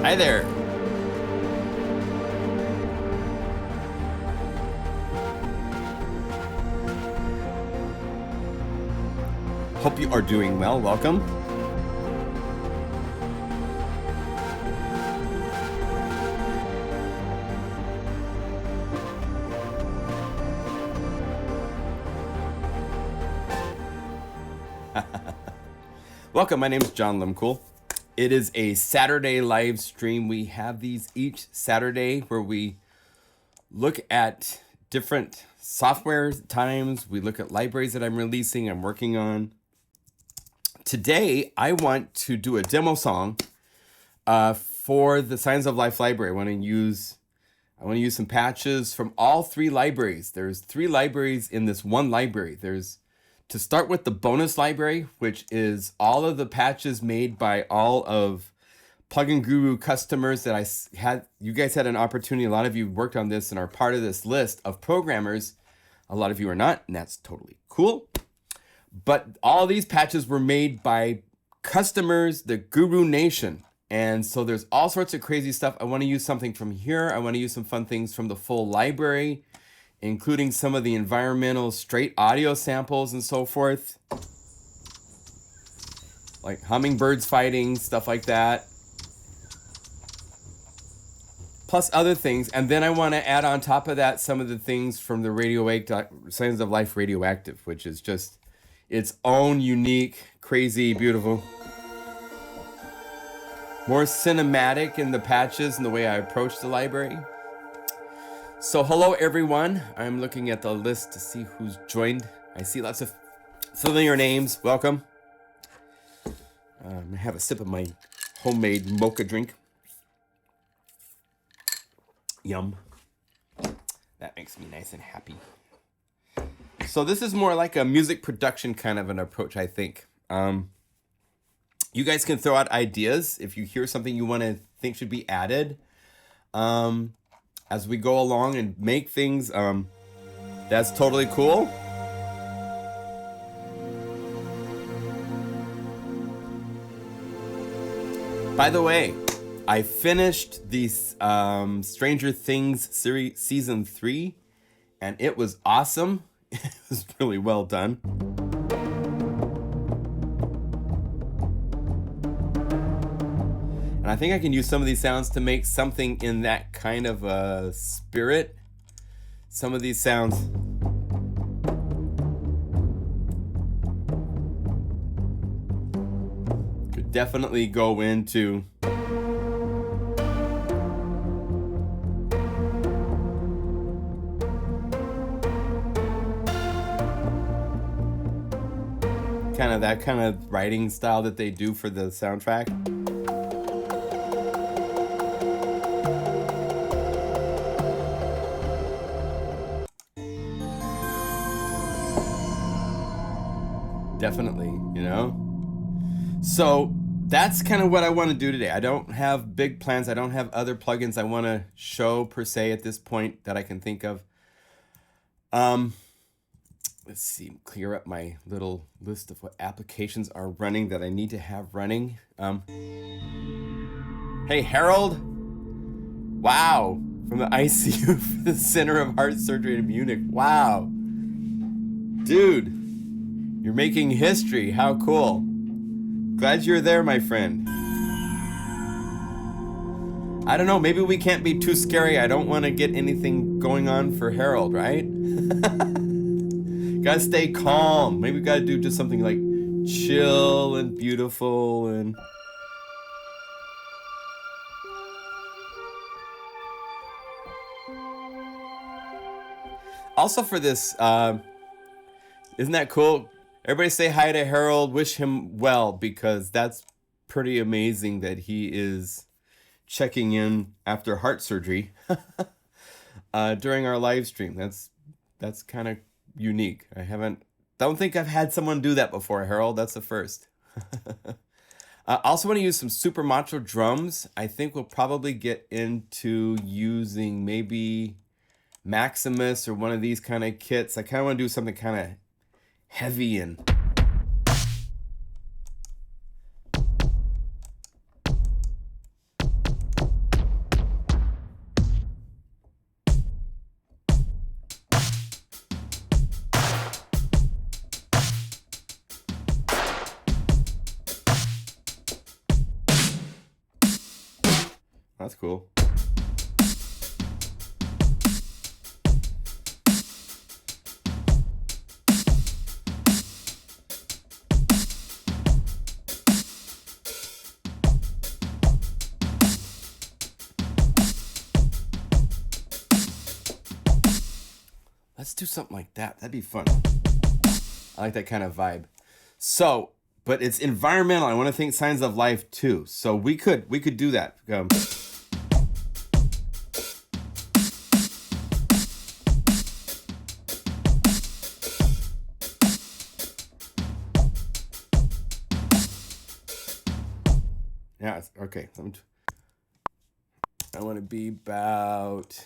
Hi there. Hope you are doing well. Welcome. Welcome. My name is John Limcool. It is a Saturday live stream. We have these each Saturday where we look at different software times. We look at libraries that I'm releasing, I'm working on. Today, I want to do a demo song for the Science of Life library. I want to use some patches from all three libraries. There's three libraries in this one library. There's, to start with, the bonus library, which is all of the patches made by all of Plugin Guru customers that I had. You guys had an opportunity. A lot of you worked on this and are part of this list of programmers. A lot of you are not, and that's totally cool. But all these patches were made by customers, the Guru Nation. And so there's all sorts of crazy stuff. I want to use something from here. I want to use some fun things from the full library, including some of the environmental straight audio samples and so forth. Like hummingbirds fighting, stuff like that. Plus other things. And then I want to add on top of that some of the things from the Science of Life Radioactive, which is just its own unique, crazy, beautiful. More cinematic in the patches and the way I approach the library. So hello everyone. I'm looking at the list to see who's joined. I see lots of familiar names. Welcome. I have a sip of my homemade mocha drink. Yum. That makes me nice and happy. So this is more like a music production kind of an approach, I think. You guys can throw out ideas if you hear something you want to think should be added. As we go along and make things, that's totally cool. By the way, I finished the Stranger Things series season 3, and it was awesome. It was really well done. And I think I can use some of these sounds to make something in that kind of a spirit. Some of these sounds. Could definitely go into kind of that kind of writing style that they do for the soundtrack. Definitely, you know? So that's kind of what I want to do today. I don't have big plans. I don't have other plugins I want to show per se at this point that I can think of. Let's see, clear up my little list of what applications are running that I need to have running. Hey, Harold. Wow. From the ICU for the Center of Heart Surgery in Munich. Wow. Dude. You're making history. How cool. Glad you're there, my friend. I don't know. Maybe we can't be too scary. I don't want to get anything going on for Harold, right? Gotta stay calm. Maybe we gotta do just something like chill and beautiful and... Also for this, isn't that cool? Everybody say hi to Harold, wish him well, because that's pretty amazing that he is checking in after heart surgery during our live stream. That's kind of unique. Don't think I've had someone do that before, Harold. That's the first. I also want to use some super macho drums. I think we'll probably get into using maybe Maximus or one of these kind of kits. I kind of want to do something kind of heavy and That's cool. Let's do something like that. That'd be fun. I like that kind of vibe. So, but it's environmental. I want to think signs of life too. So we could do that. Yeah. Okay. I want to be about.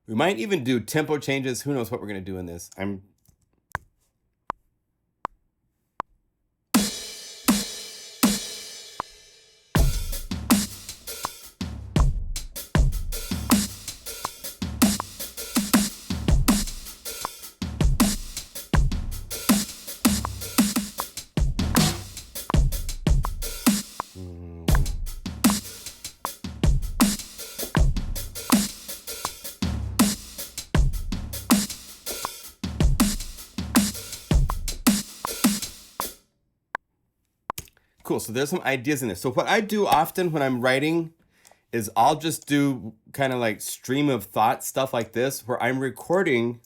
We might even do tempo changes. Who knows what we're going to do in this? Cool. So there's some ideas in this. So what I do often when I'm writing is I'll just do kind of like stream of thought stuff like this, where I'm recording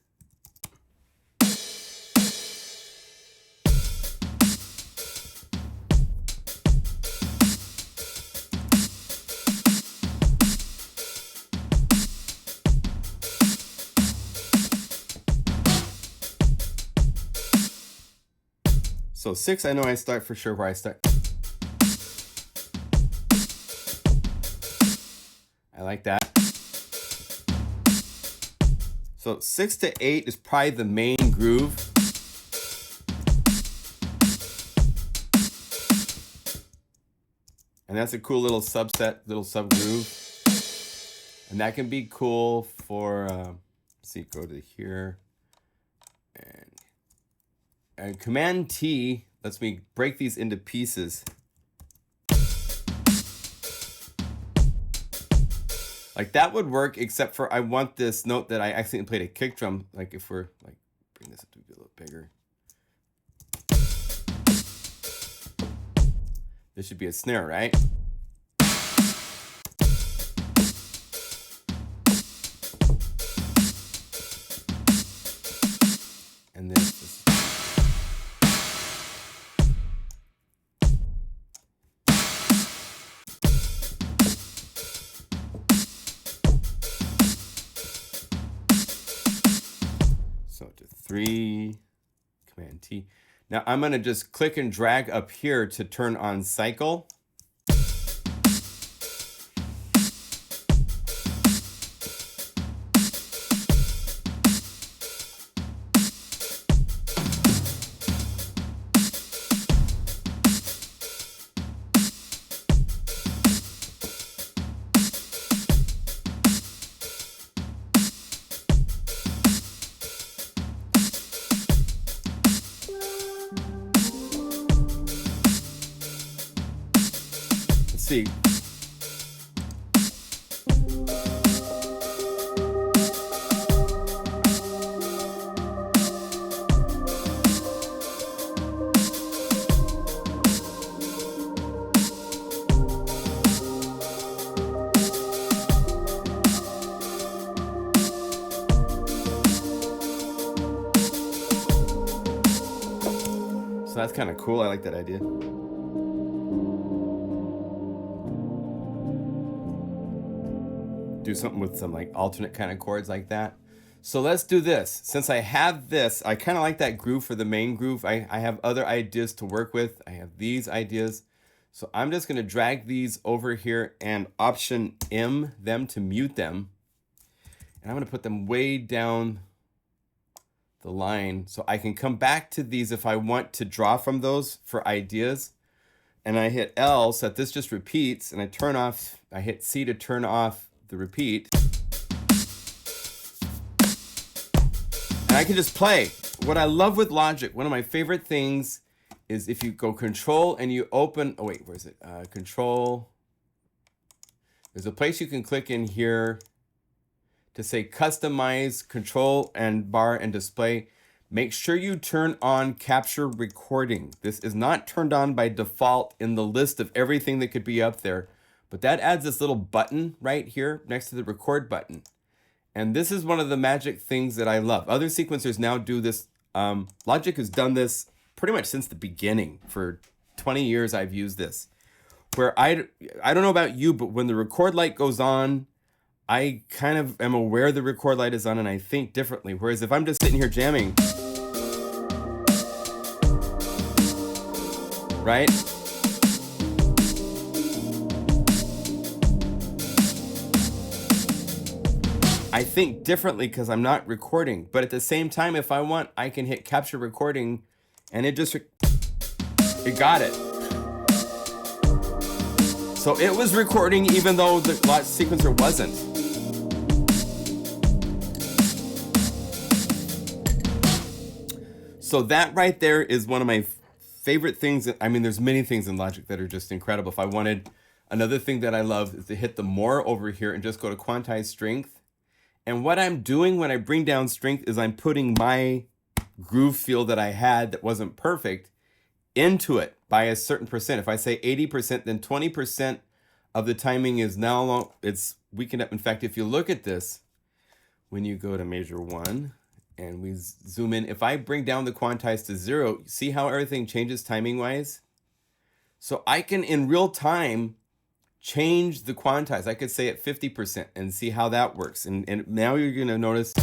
So 6, I know I start for sure where I start. I like that. So 6 to 8 is probably the main groove. And that's a cool little subset, little sub groove. And that can be cool for, let's see, go to here. And Command T lets me break these into pieces. Like that would work, except for I want this note that I accidentally played a kick drum. Like if we're like, bring this up to be a little bigger. This should be a snare, right? And then this. So to 3, Command T. Now I'm going to just click and drag up here to turn on cycle. See. So that's kind of cool. I like that idea. Do something with some like alternate kind of chords like that. So let's do this. Since I have this, I kind of like that groove for the main groove. I have other ideas to work with. I have these ideas. So I'm just going to drag these over here and Option M them to mute them. And I'm going to put them way down the line so I can come back to these if I want to draw from those for ideas. And I hit L so that this just repeats, and I turn off, I hit C to turn off the repeat. And I can just play. What I love with Logic, one of my favorite things is if you go Control and you open, oh wait, where is it? Control. There's a place you can click in here to say customize control and bar and display. Make sure you turn on capture recording. This is not turned on by default in the list of everything that could be up there, but that adds this little button right here next to the record button. And this is one of the magic things that I love. Other sequencers now do this. Logic has done this pretty much since the beginning. For 20 years, I've used this. Where I don't know about you, but when the record light goes on, I kind of am aware the record light is on and I think differently. Whereas if I'm just sitting here jamming, right? I think differently because I'm not recording. But at the same time, if I want, I can hit capture recording and it just, it got it. So it was recording even though the sequencer wasn't. So that right there is one of my favorite things. I mean, there's many things in Logic that are just incredible. If I wanted, another thing that I love is to hit the more over here and just go to quantize strength. And what I'm doing when I bring down strength is I'm putting my groove feel that I had that wasn't perfect into it by a certain percent. If I say 80%, then 20% of the timing is now, it's weakened up. In fact, if you look at this, when you go to measure 1 and we zoom in, if I bring down the quantize to 0, see how everything changes timing wise? So I can in real time change the quantize. I could say at 50% and see how that works. And now you're gonna notice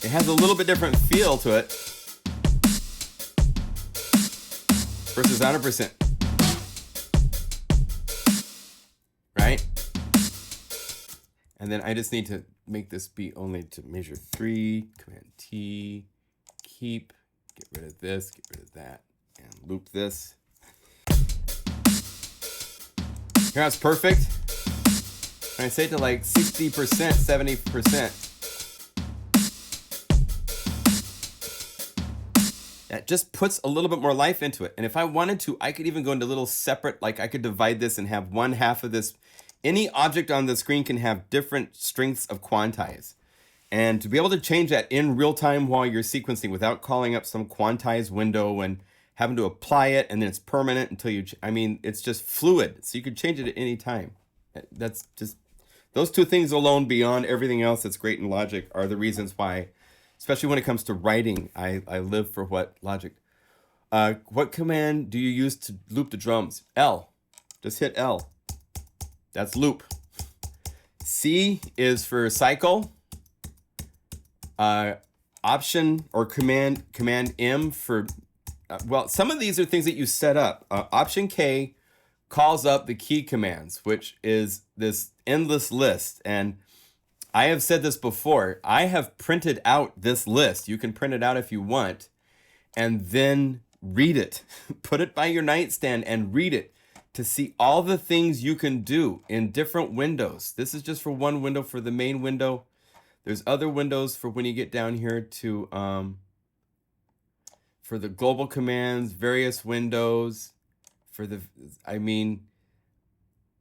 it has a little bit different feel to it versus 100%, right? And then I just need to make this beat only to measure 3, Command T, keep, get rid of this, get rid of that, and loop this. Here, that's perfect. And I say it to like 60%, 70%. That just puts a little bit more life into it. And if I wanted to, I could even go into little separate, like I could divide this and have one half of this. Any object on the screen can have different strengths of quantize. And to be able to change that in real time while you're sequencing without calling up some quantize window and having to apply it and then it's permanent until you, I mean, it's just fluid. So you could change it at any time. That's just, those two things alone beyond everything else that's great in Logic are the reasons why, especially when it comes to writing, I live for what Logic. What command do you use to loop the drums? L. Just hit L. That's loop. C is for cycle. Option or command M for, well, some of these are things that you set up. Option K calls up the key commands, which is this endless list. And I have said this before, I have printed out this list. You can print it out if you want, and then read it. Put it by your nightstand and read it to see all the things you can do in different windows. This is just for one window, for the main window. There's other windows for when you get down here to, for the global commands, various windows, for the, I mean,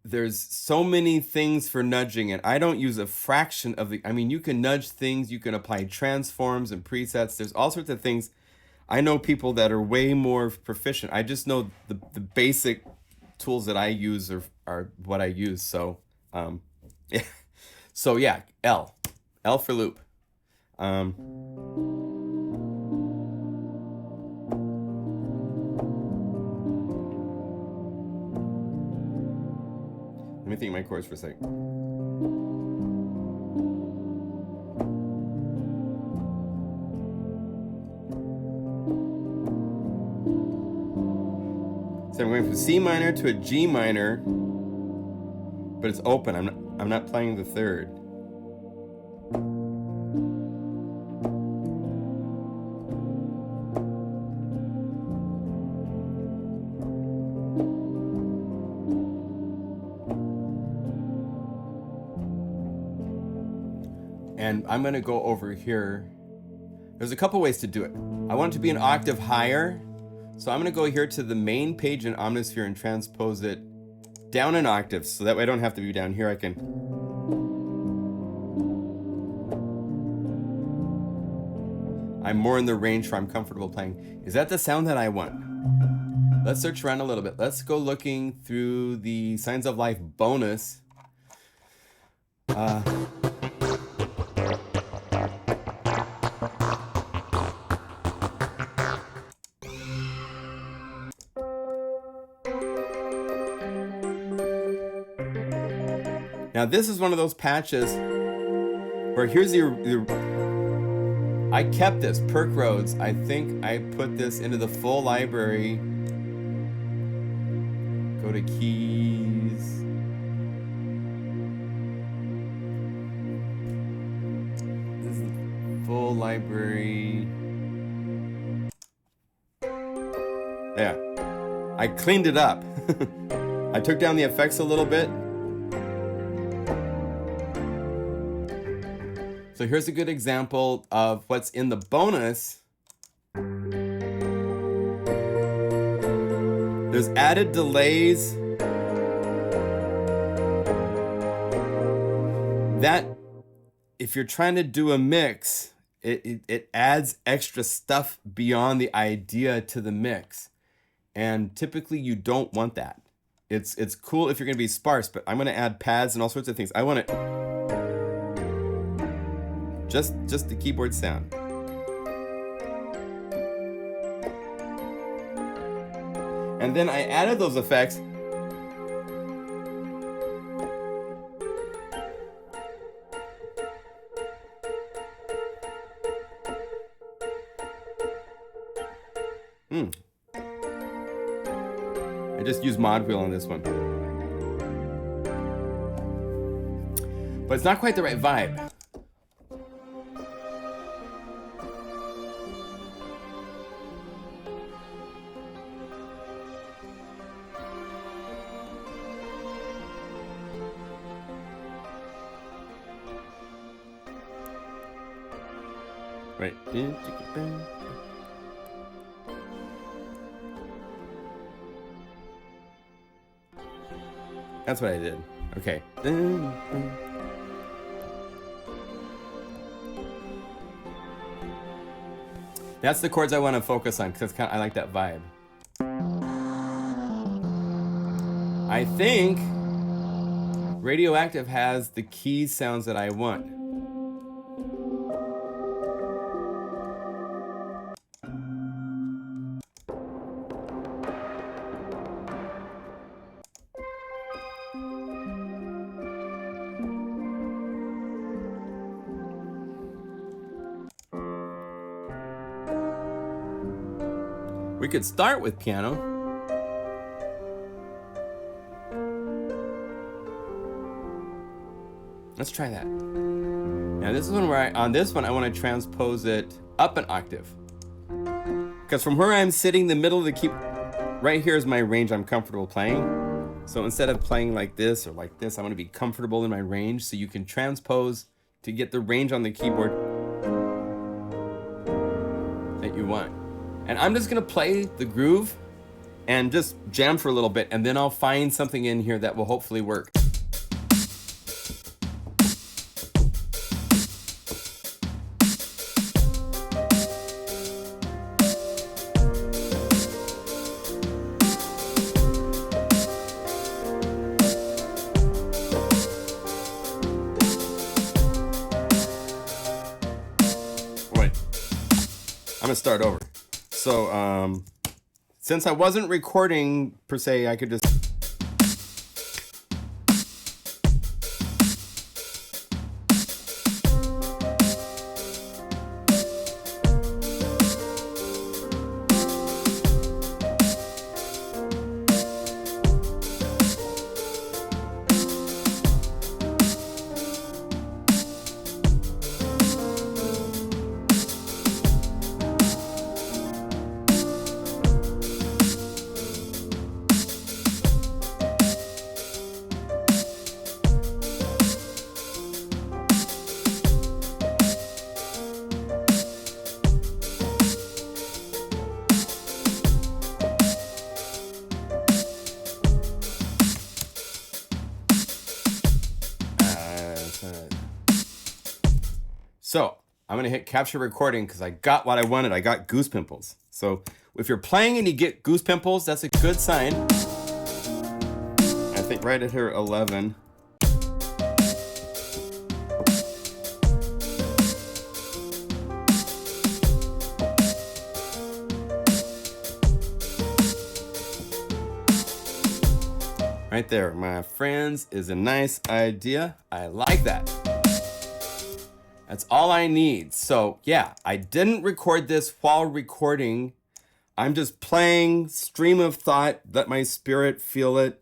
there's so many things for nudging, and I don't use a fraction of the, I mean, you can nudge things, you can apply transforms and presets. There's all sorts of things. I know people that are way more proficient. I just know the basic tools that I use are what I use. So, yeah. So yeah, L for loop. Let me think my chords for a second. So I'm going from C minor to a G minor, but it's open. I'm not playing the third. And I'm going to go over here. There's a couple ways to do it. I want it to be an octave higher, So I'm going to go here to the main page in Omnisphere and transpose it down an octave, so that way I don't have to be down here. I can. I'm more in the range where I'm comfortable playing. Is that the sound that I want? Let's search around a little bit. Let's go looking through the Signs of Life bonus. Now this is one of those patches where here's I kept this, Perk Roads. I think I put this into the full library. Go to keys. This is the full library. Yeah, I cleaned it up. I took down the effects a little bit. So here's a good example of what's in the bonus. There's added delays. That, if you're trying to do a mix, it adds extra stuff beyond the idea to the mix. And typically you don't want that. It's cool if you're gonna be sparse, but I'm gonna add pads and all sorts of things. I want it just the keyboard sound. And then I added those effects. I just used Mod Wheel on this one. But it's not quite the right vibe. Right. That's what I did. Okay. That's the chords I want to focus on because I like that vibe. I think Radioactive has the key sounds that I want. We could start with piano. Let's try that. Now this is one where on this one I want to transpose it up an octave. Because from where I'm sitting, the middle of the key, right here is my range I'm comfortable playing. So instead of playing like this or like this, I want to be comfortable in my range, so you can transpose to get the range on the keyboard that you want. And I'm just gonna play the groove and just jam for a little bit, and then I'll find something in here that will hopefully work. Wait, I'm gonna start over. So, since I wasn't recording per se, I could just. So I'm gonna hit capture recording because I got what I wanted. I got goose pimples. So if you're playing and you get goose pimples, that's a good sign. I think right at here 11. Right there, my friends, is a nice idea. I like that. That's all I need. So yeah, I didn't record this while recording. I'm just playing stream of thought, let my spirit feel it.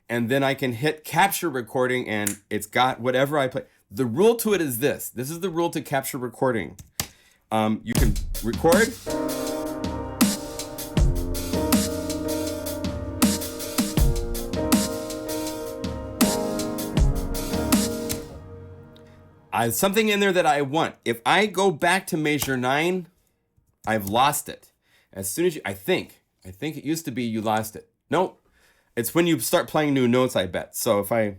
And then I can hit capture recording and it's got whatever I play. The rule to it is this. This is the rule to capture recording. You can record. Something in there that I want. If I go back to measure 9, I've lost it. As soon as you, I think it used to be you lost it. Nope. It's when you start playing new notes, I bet. So if I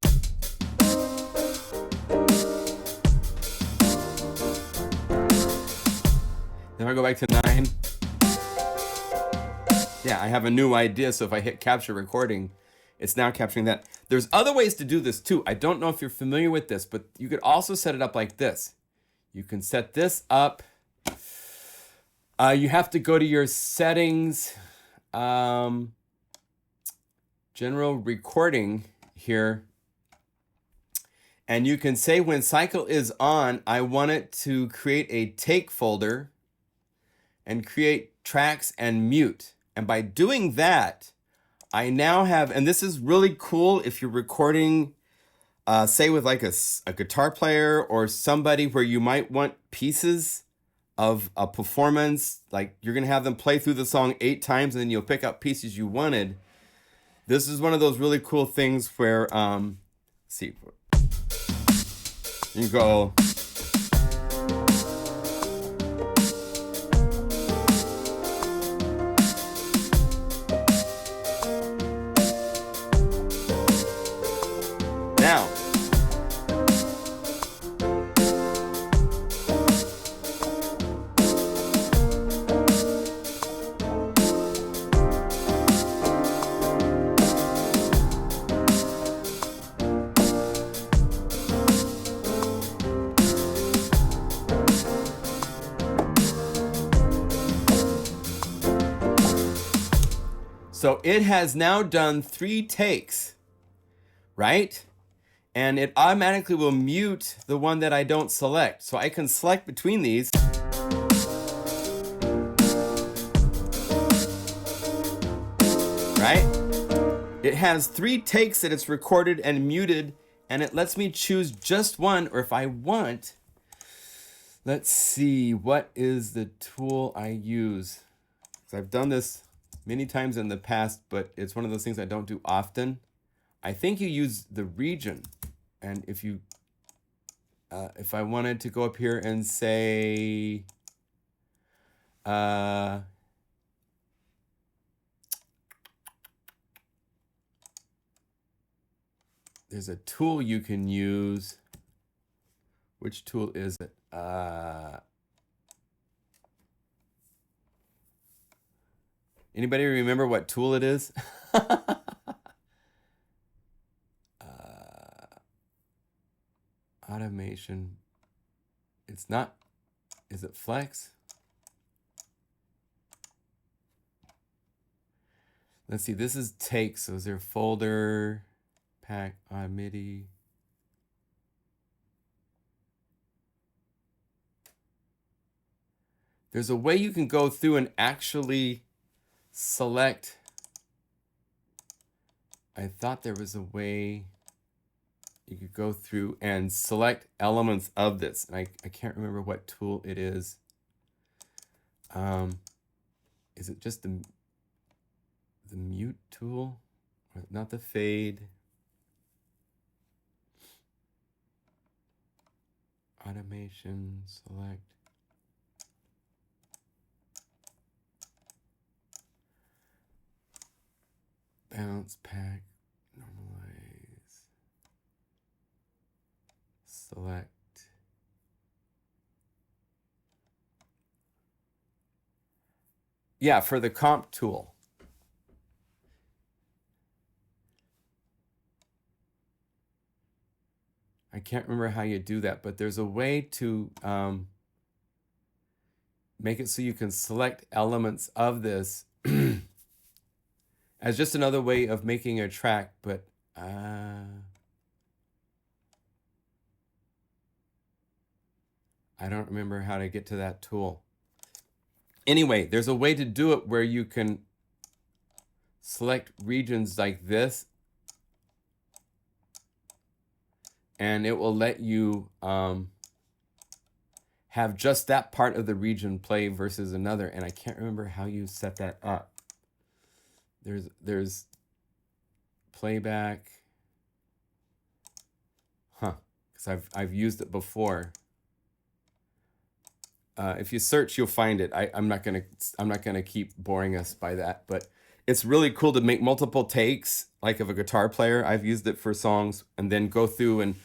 go back to 9, yeah, I have a new idea. So if I hit capture recording, it's now capturing that. There's other ways to do this too. I don't know if you're familiar with this, but you could also set it up like this. You can set this up. You have to go to your settings, general recording here. And you can say when cycle is on, I want it to create a take folder and create tracks and mute. And by doing that, I now have, and this is really cool if you're recording, say with like a guitar player or somebody where you might want pieces of a performance, like you're gonna have them play through the song 8 times and then you'll pick up pieces you wanted. This is one of those really cool things where, see, you go. Now, so it has now done 3 takes, right? And it automatically will mute the one that I don't select. So I can select between these. Right? It has 3 takes that it's recorded and muted, and it lets me choose just one, or if I want, let's see, what is the tool I use? 'Cause I've done this many times in the past, but it's one of those things I don't do often. I think you use the region. And if you, if I wanted to go up here and say, there's a tool you can use. Which tool is it? Anybody remember what tool it is? Automation. It's not, is it Flex? Let's see, this is take. So is there folder, pack, MIDI? There's a way you can go through and actually select. I thought there was a way you could go through and select elements of this. And I can't remember what tool it is. Is it just the mute tool? Not the fade. Automation, select. Bounce, pack, normalize, select. yeah, for the comp tool. I can't remember how you do that, but there's a way to make it so you can select elements of this as just another way of making a track, but I don't remember how to get to that tool. Anyway, there's a way to do it where you can select regions like this, and it will let you have just that part of the region play versus another. And I can't remember how you set that up. There's playback, because I've used it before. If you search, you'll find it. I'm not gonna keep boring us by that, but it's really cool to make multiple takes, like of a guitar player. I've used it for songs, and then go through, and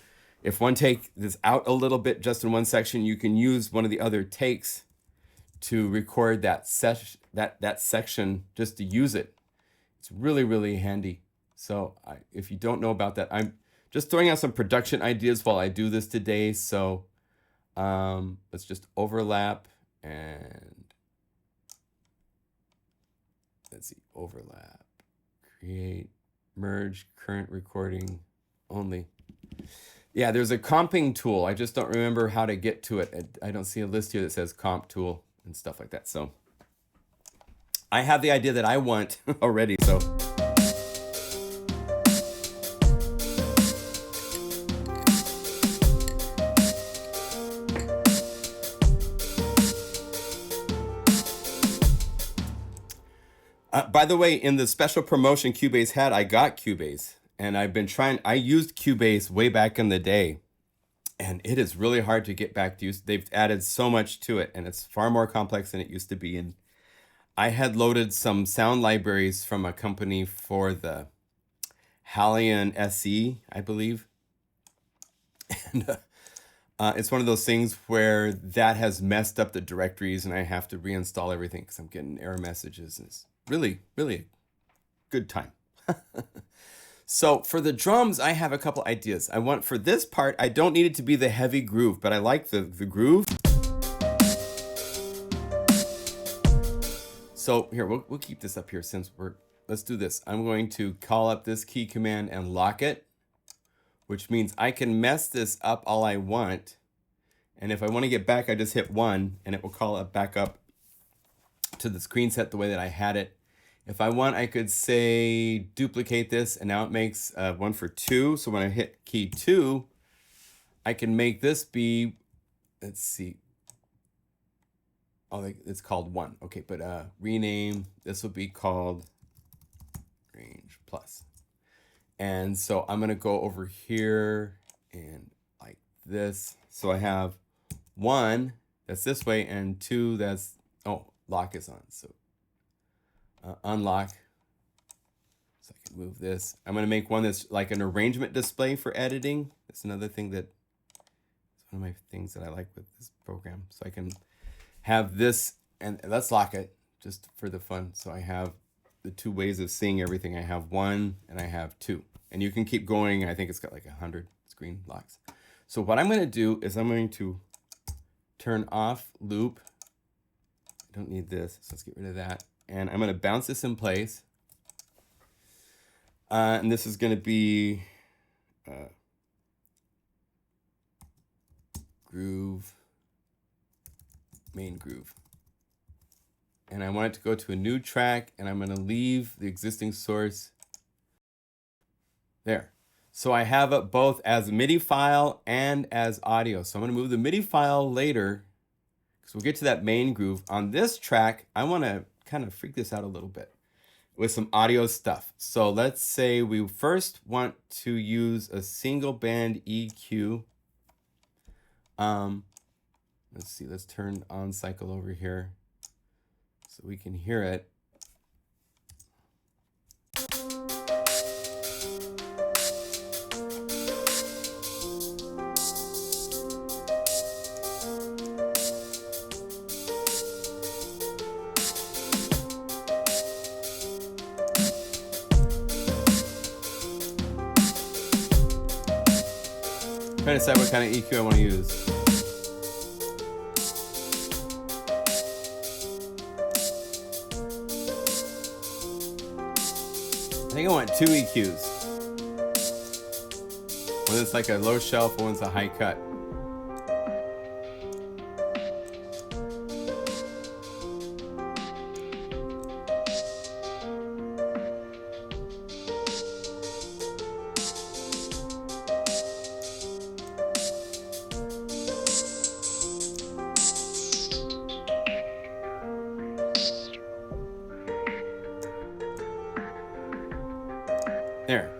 if one take is out a little bit just in one section, you can use one of the other takes to record that section just to use it. It's really, really handy. So if you don't know about that, I'm just throwing out some production ideas while I do this today. So let's just overlap, and let's see, overlap, create, merge, current recording only. Yeah, there's a comping tool. I just don't remember how to get to it. I don't see a list here that says comp tool and stuff like that. So I have the idea that I want already, so. By the way, in the special promotion Cubase had, I got Cubase, and I used Cubase way back in the day, and it is really hard to get back to use. They've added so much to it, and it's far more complex than it used to be. And I had loaded some sound libraries from a company for the Halion SE, I believe. And it's one of those things where that has messed up the directories, and I have to reinstall everything because I'm getting error messages. It's really, really a good time. So for the drums, I have a couple ideas. I want, for this part, I don't need it to be the heavy groove, but I like the groove. So here, we'll keep this up here since let's do this. I'm going to call up this key command and lock it, which means I can mess this up all I want. And if I want to get back, I just hit 1 and it will call it back up to the screen set the way that I had it. If I want, I could say duplicate this, and now it makes 1 for 2. So when I hit key 2, I can make this be, let's see. Oh, it's called 1. Okay, but rename, this will be called range plus. And so I'm gonna go over here and like this. So I have 1 that's this way, and 2 that's, oh, lock is on. So unlock. So I can move this. I'm gonna make one that's like an arrangement display for editing. That's another thing that, it's one of my things that I like with this program. So I can have this, and let's lock it just for the fun. So I have the 2 ways of seeing everything. I have 1 and I have 2, and you can keep going. I think it's got like 100 screen locks. So what I'm going to do is I'm going to turn off loop. I don't need this, so let's get rid of that. And I'm going to bounce this in place. And this is going to be groove, main groove. And I want it to go to a new track, and I'm going to leave the existing source there. So I have it both as a MIDI file and as audio. So I'm going to move the MIDI file later, because we'll get to that main groove. On this track, I want to kind of freak this out a little bit with some audio stuff. So let's say we first want to use a single band EQ. Let's see, let's turn on cycle over here so we can hear it. trying to decide what kind of EQ I want to use. I think I want 2 EQs. One is like a low shelf, one's a high cut. There.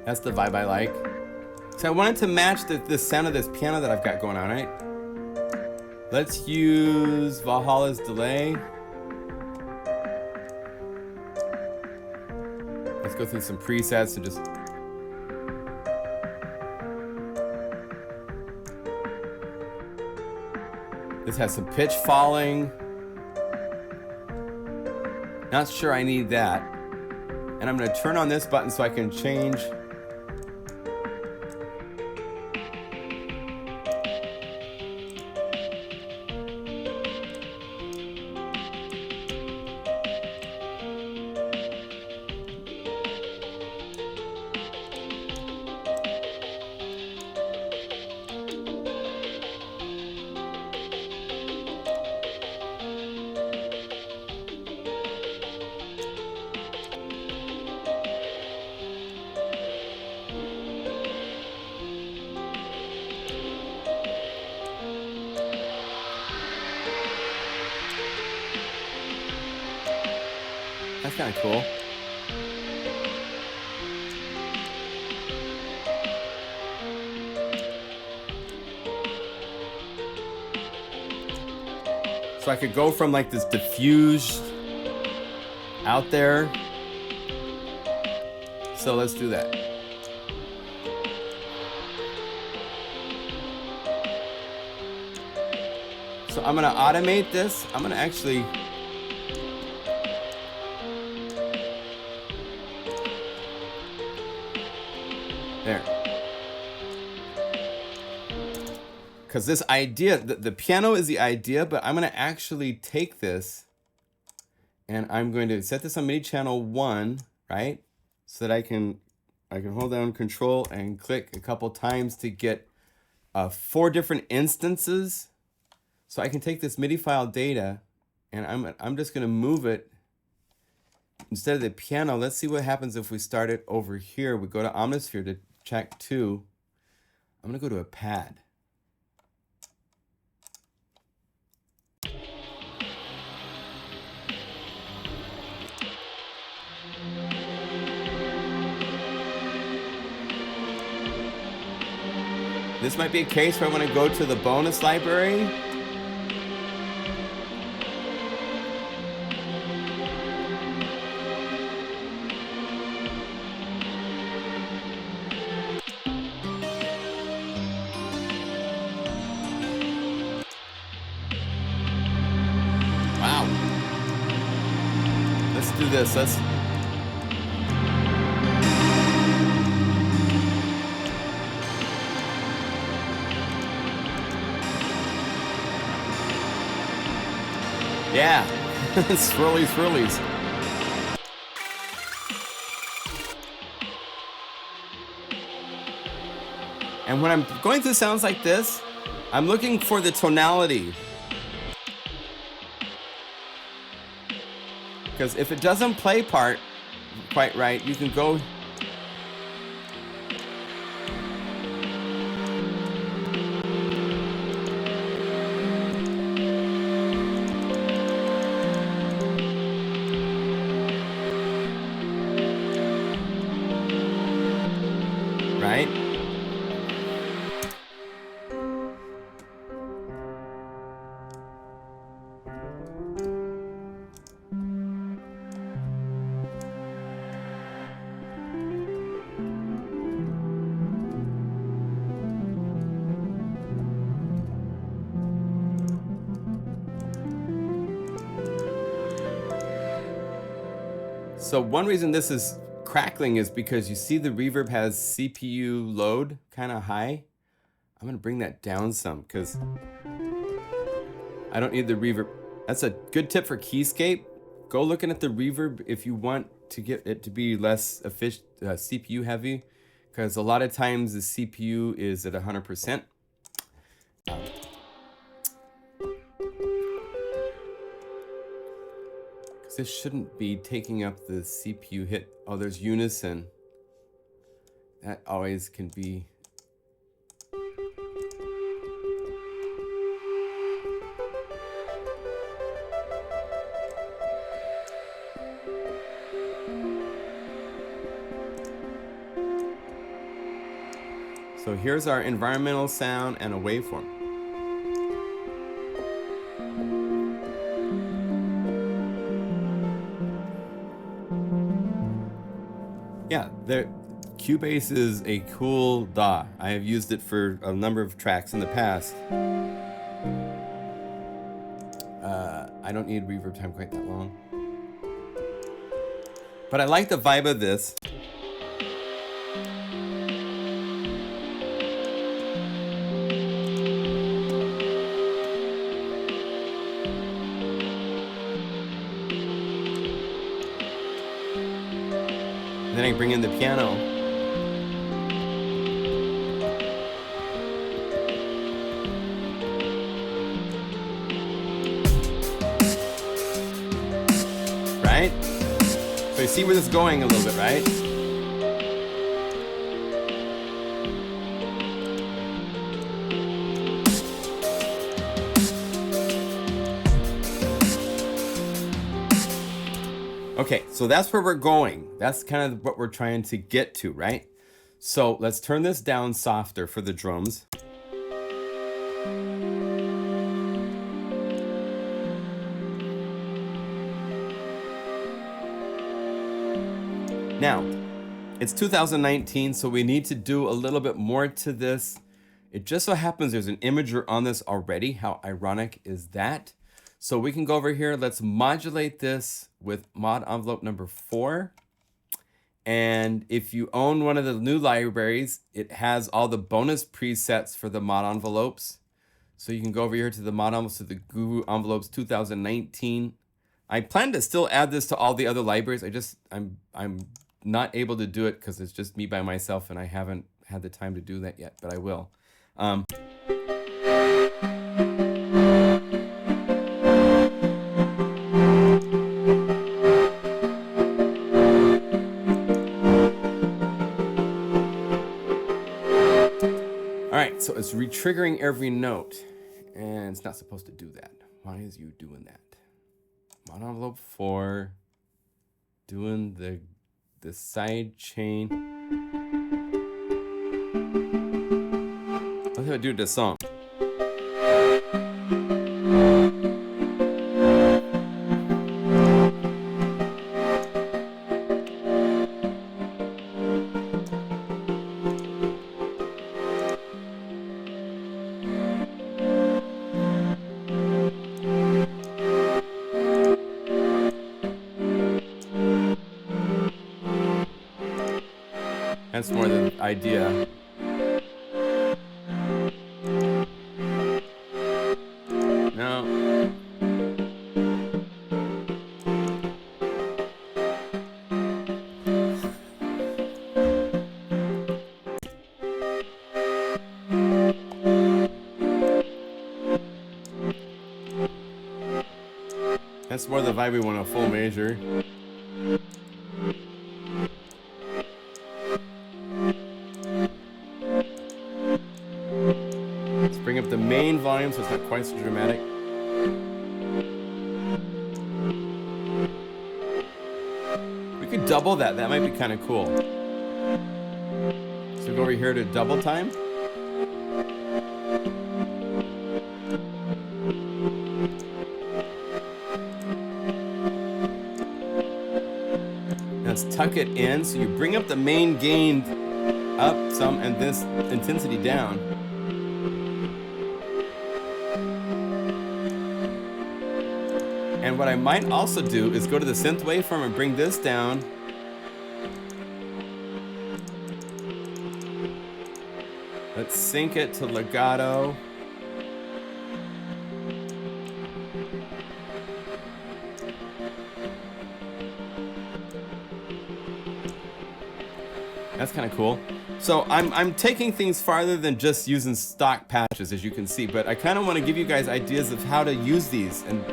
That's the vibe I like. So I wanted to match the sound of this piano that I've got going on, right? Let's use Valhalla's delay. Let's go through some presets and just... This has some pitch falling. Not sure I need that. And I'm going to turn on this button so I can change. That's kind of cool. So I could go from like this diffused out there. So let's do that. So I'm gonna automate this. I'm gonna actually there. Because this idea, the piano is the idea, but I'm going to actually take this and I'm going to set this on MIDI channel 1, right? So that I can hold down Control and click a couple times to get 4 different instances. So I can take this MIDI file data and I'm just going to move it instead of the piano. Let's see what happens if we start it over here. We go to Omnisphere to track 2. I'm going to go to a pad. This might be a case where I want to go to the bonus library. Wow. Let's do this. Yeah, swirlies, swirlies. And when I'm going through sounds like this, I'm looking for the tonality. Because if it doesn't play quite right, you can go. Right? So one reason this is crackling is because you see the reverb has CPU load kind of high. I'm gonna bring that down some because I don't need the reverb. That's a good tip for Keyscape. Go looking at the reverb if you want to get it to be less efficient, CPU heavy, because a lot of times the CPU is at 100%. This shouldn't be taking up the CPU hit. Oh, there's unison. That always can be. So here's our environmental sound and a waveform. Yeah, Cubase is a cool DAW. I have used it for a number of tracks in the past. I don't need reverb time quite that long. But I like the vibe of this. Then I bring in the piano. Right? So you see where this is going a little bit, right? Okay, so that's where we're going. That's kind of what we're trying to get to, right? So let's turn this down softer for the drums. Now, it's 2019, so we need to do a little bit more to this. It just so happens there's an imager on this already. How ironic is that? So we can go over here. Let's modulate this with mod envelope number 4. And if you own one of the new libraries, it has all the bonus presets for the mod envelopes. So you can go over here to the mod envelopes, to the Guru envelopes 2019. I plan to still add this to all the other libraries. I'm not able to do it because it's just me by myself and I haven't had the time to do that yet, but I will. Alright, so it's re-triggering every note, and it's not supposed to do that. Why is you doing that? Mod envelope 4, doing the side chain. Let's have it do this song. That's more the idea. No. That's more the vibe we want, a full major. Bring up the main volume so it's not quite so dramatic. We could double that. That might be kind of cool. So go over here to double time. Let's tuck it in. So you bring up the main gain up some and this intensity down. And what I might also do is go to the synth waveform and bring this down Let's sync it to legato. That's kind of cool. So I'm taking things farther than just using stock patches, as you can see, but I kind of want to give you guys ideas of how to use these. And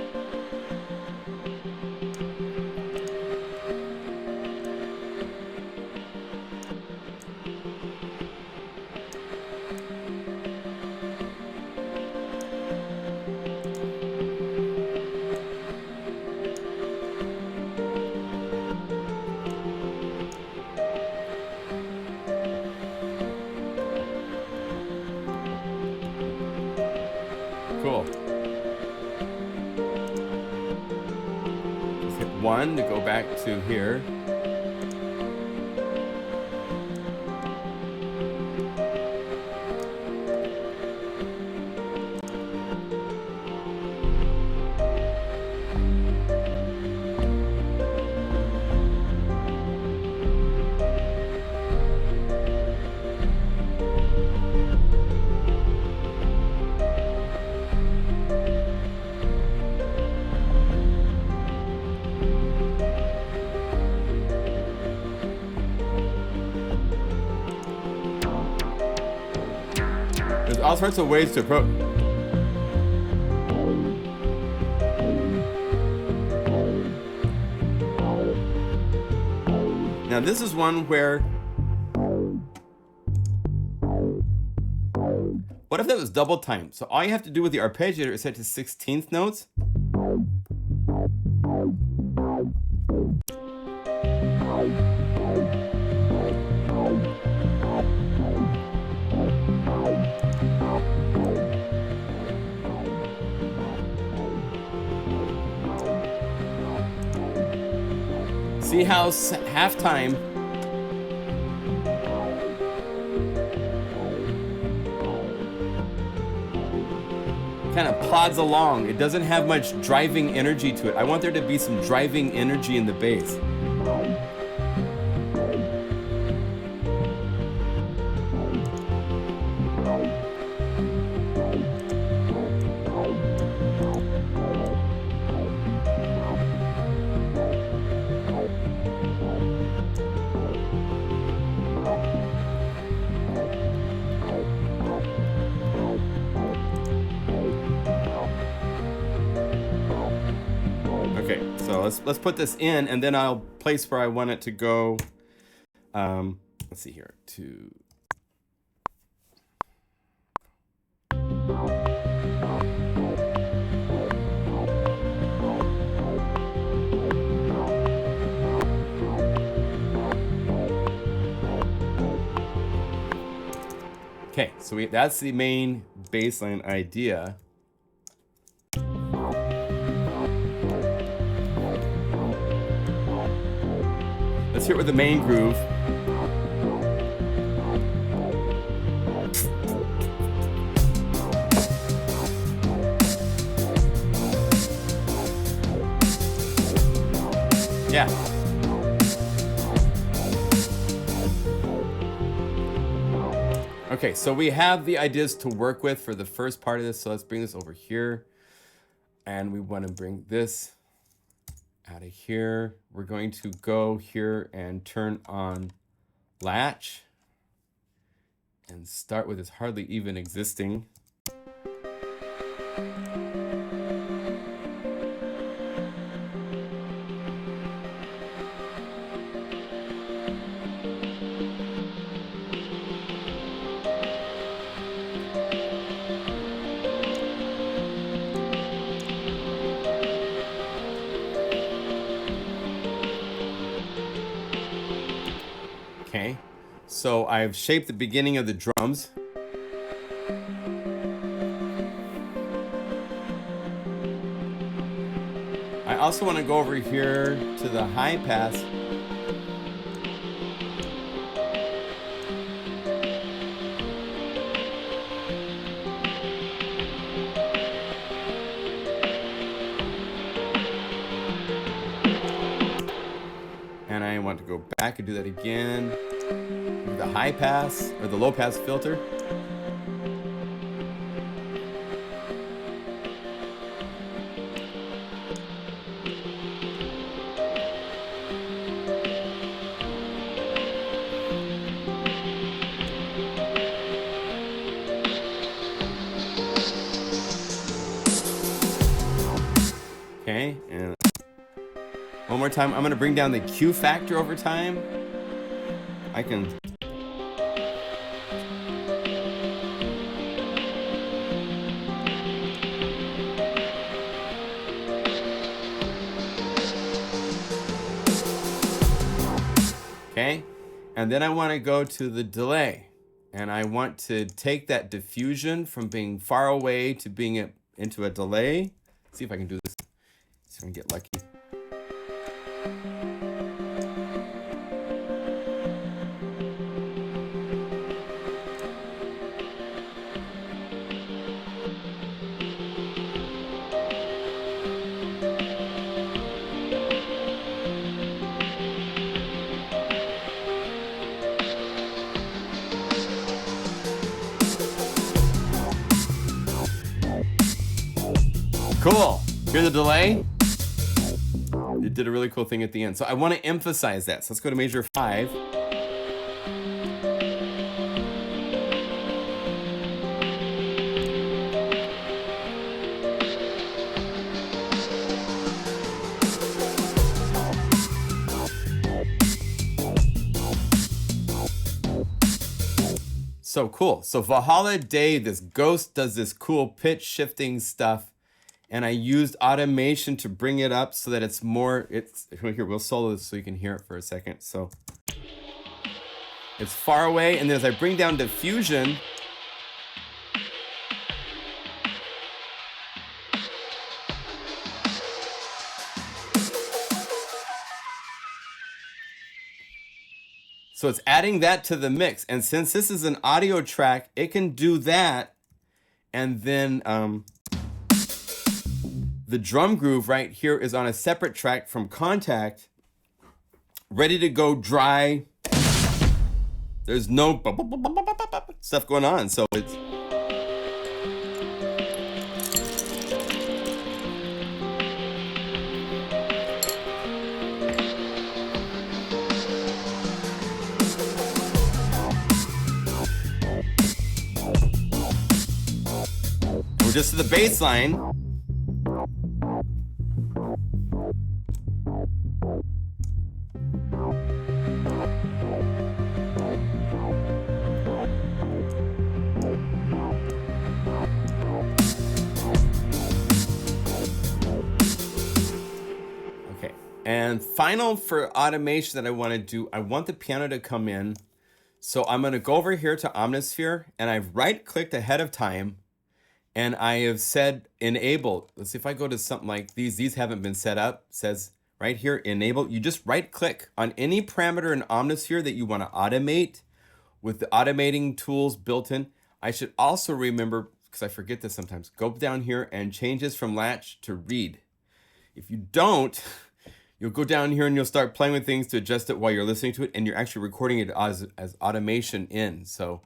cool. Just hit 1 to go back to here. There's all sorts of ways to approach. Now this is one where, what if that was double time? So all you have to do with the arpeggiator is set to 16th notes. See how halftime kind of plods along. It doesn't have much driving energy to it. I want there to be some driving energy in the bass. Okay, so let's put this in, and then I'll place where I want it to go. Let's see here. Okay, so that's the main baseline idea. Let's hear it with the main groove. Yeah. Okay, so we have the ideas to work with for the first part of this. So let's bring this over here. And we want to bring this out of here. We're going to go here and turn on latch and start with this hardly even existing. Okay, so I've shaped the beginning of the drums. I also want to go over here to the high pass. And I want to go back and do that again. The high pass or the low pass filter. more time. I'm gonna bring down the Q factor over time. I can. Okay, and then I want to go to the delay, and I want to take that diffusion from being far away to being into a delay. See if I can do this. See if I can get lucky. Cool. Hear the delay? It did a really cool thing at the end. So I want to emphasize that. So let's go to measure 5. So cool. So Valhalla Day, this ghost does this cool pitch shifting stuff. And I used automation to bring it up so that it's more, here, we'll solo this so you can hear it for a second. So it's far away, and then as I bring down diffusion, so it's adding that to the mix. And since this is an audio track, it can do that. And then, the drum groove right here is on a separate track from Contact, ready to go dry. There's no stuff going on, so it's. We're just to the bass line. And final for automation that I want to do, I want the piano to come in. So I'm going to go over here to Omnisphere, and I've right-clicked ahead of time, and I have said enable. Let's see if I go to something like these haven't been set up. It says right here, enable. You just right-click on any parameter in Omnisphere that you want to automate with the automating tools built in. I should also remember, because I forget this sometimes, go down here and change this from latch to read. If you don't, you'll go down here and you'll start playing with things to adjust it while you're listening to it, and you're actually recording it as automation in. So,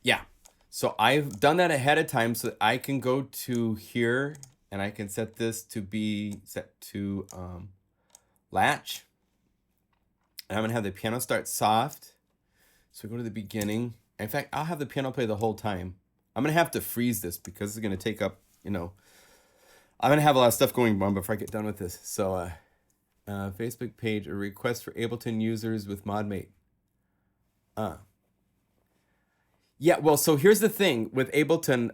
yeah. So I've done that ahead of time so that I can go to here and I can set this to be set to latch. And I'm going to have the piano start soft. So we go to the beginning. In fact, I'll have the piano play the whole time. I'm going to have to freeze this because it's going to take up, I'm going to have a lot of stuff going on before I get done with this. So, Facebook page, a request for Ableton users with ModMate. Yeah, well, so here's the thing with Ableton.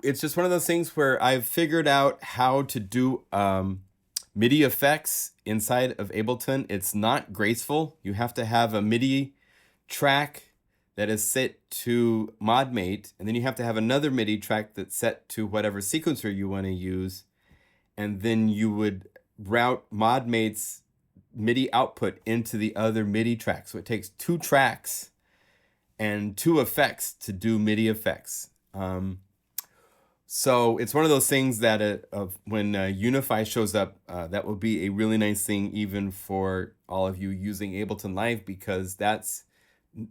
It's just one of those things where I've figured out how to do MIDI effects inside of Ableton. It's not graceful. You have to have a MIDI track that is set to ModMate, and then you have to have another MIDI track that's set to whatever sequencer you want to use. And then you would route ModMate's MIDI output into the other MIDI track. So it takes 2 tracks and 2 effects to do MIDI effects. So it's one of those things that when Unify shows up, that will be a really nice thing even for all of you using Ableton Live, because that's,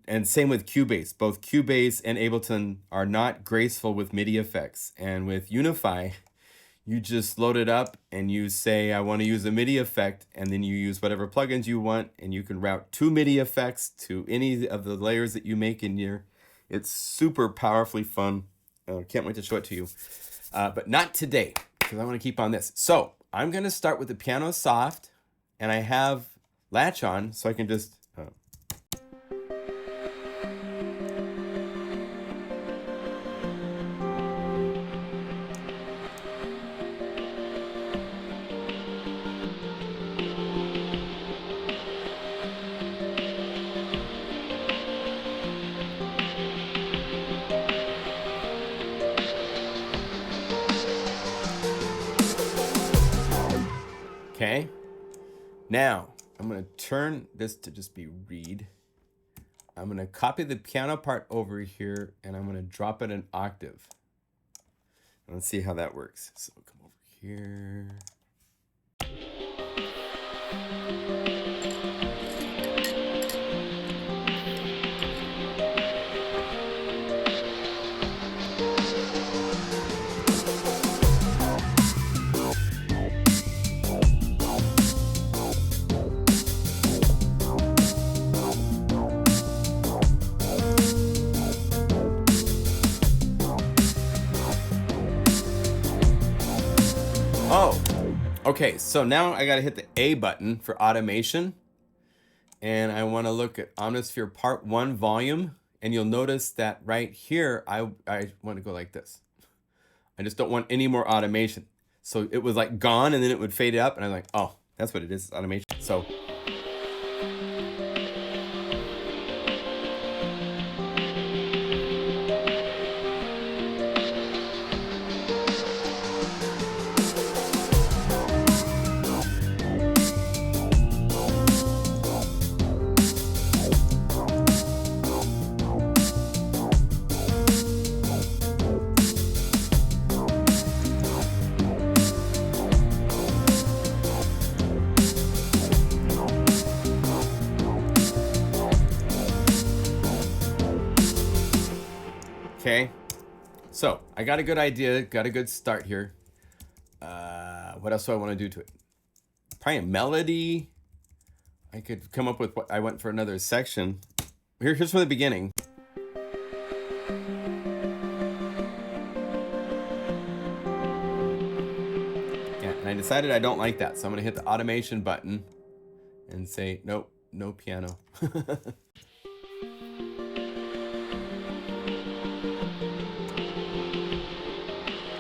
and same with Cubase. Both Cubase and Ableton are not graceful with MIDI effects. And with Unify, you just load it up and you say, I want to use a MIDI effect, and then you use whatever plugins you want, and you can route 2 MIDI effects to any of the layers that you make in your. It's super powerfully fun. Can't wait to show it to you. But not today, because I want to keep on this. So I'm going to start with the piano soft. and I have latch on, so I can just okay. Now I'm going to turn this to just be read. I'm going to copy the piano part over here, and I'm going to drop it an octave. Let's see how that works. So come over here. Oh, okay, so now I gotta hit the A button for automation, and I wanna look at Omnisphere Part 1 volume, and you'll notice that right here, I wanna go like this. I just don't want any more automation. So it was like gone, and then it would fade up, and I'm like, oh, that's what it is, it's automation. So. Okay, so I got a good idea, got a good start here. What else do I want to do to it? Probably a melody. I could come up with what I went for another section. Here's from the beginning. Yeah, and I decided I don't like that, so I'm gonna hit the automation button and say, nope, no piano.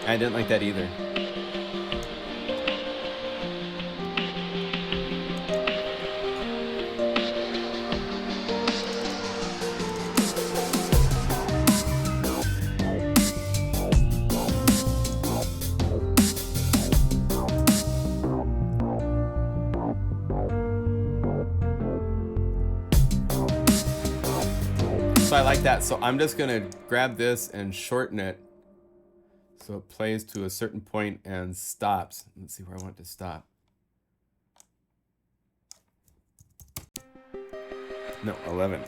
I didn't like that either. So I like that. So I'm just gonna grab this and shorten it so it plays to a certain point and stops. Let's see where I want to stop. No, 11.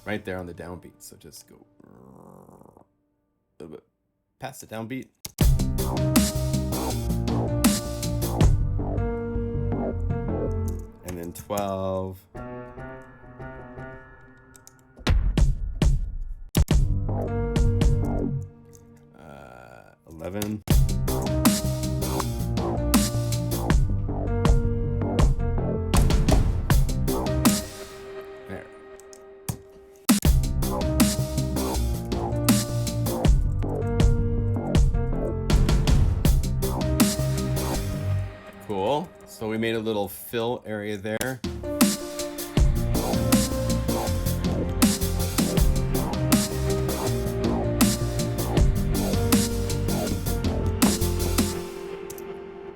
Right there on the downbeat. So just go a little bit past the downbeat. And then 12. 11. There. Cool. So we made a little fill area there.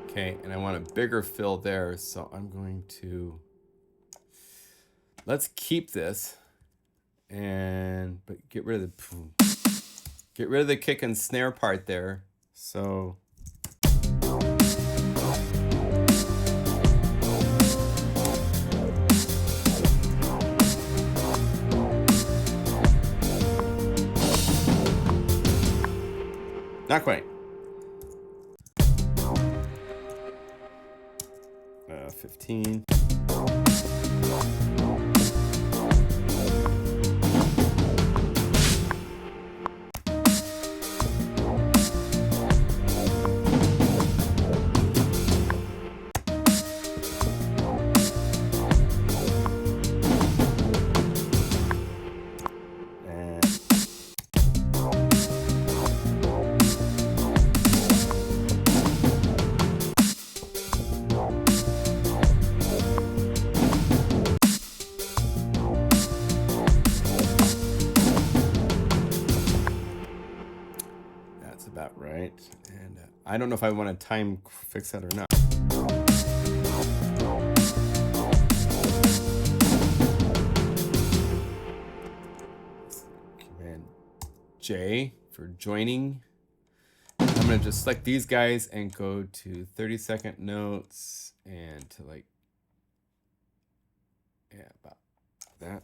Okay, and I want a bigger fill there, so I'm going to, let's keep this, but get rid of the kick and snare part there. So not quite. 15. that right. And I don't know if I want to time fix that or not. Command J for joining. I'm going to just select these guys and go to 30-second notes and to like, yeah, about that.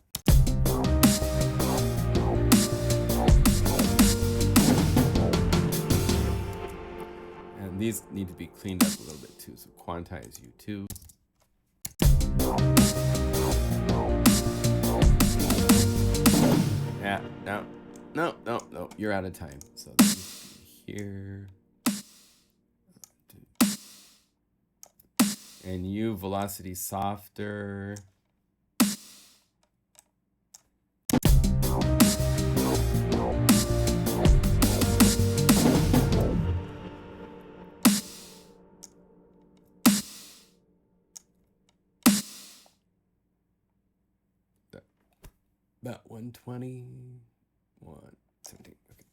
And these need to be cleaned up a little bit too. So quantize U2. Yeah, no, you're out of time. So here. And U velocity softer. About 120, 117. Okay.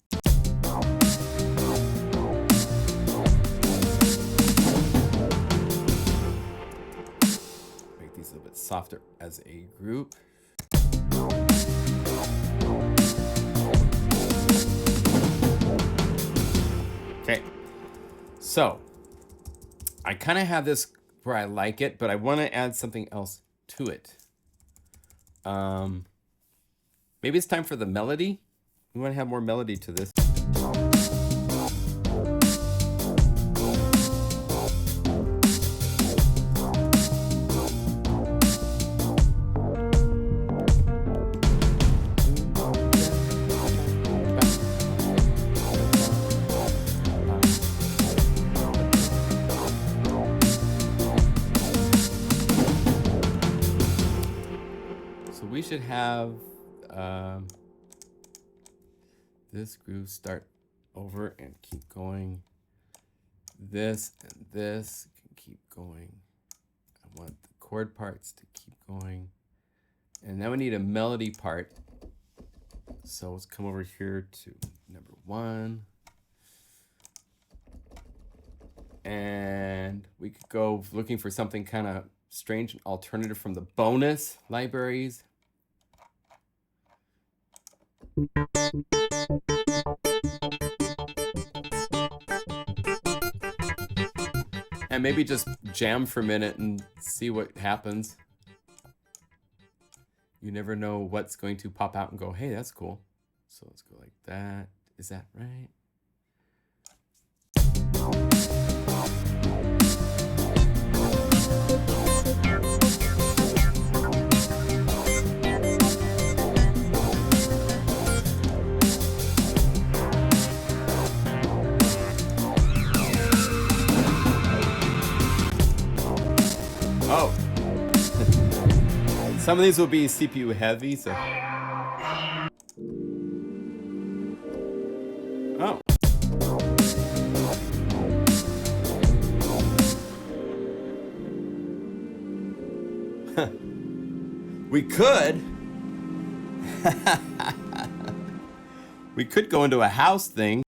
Make these a little bit softer as a group. Okay, so I kind of have this where I like it, but I want to add something else to it. Maybe it's time for the melody. We want to have more melody to this. So we should have this groove start over and keep going. This and this can keep going. I want the chord parts to keep going. And now we need a melody part. So let's come over here to number 1. And we could go looking for something kind of strange and alternative from the bonus libraries. And maybe just jam for a minute and see what happens. You never know what's going to pop out and go, hey, that's cool. So let's go like that. Is that right? Oh. Some of these will be CPU heavy, so. Oh. We could. We could go into a house thing.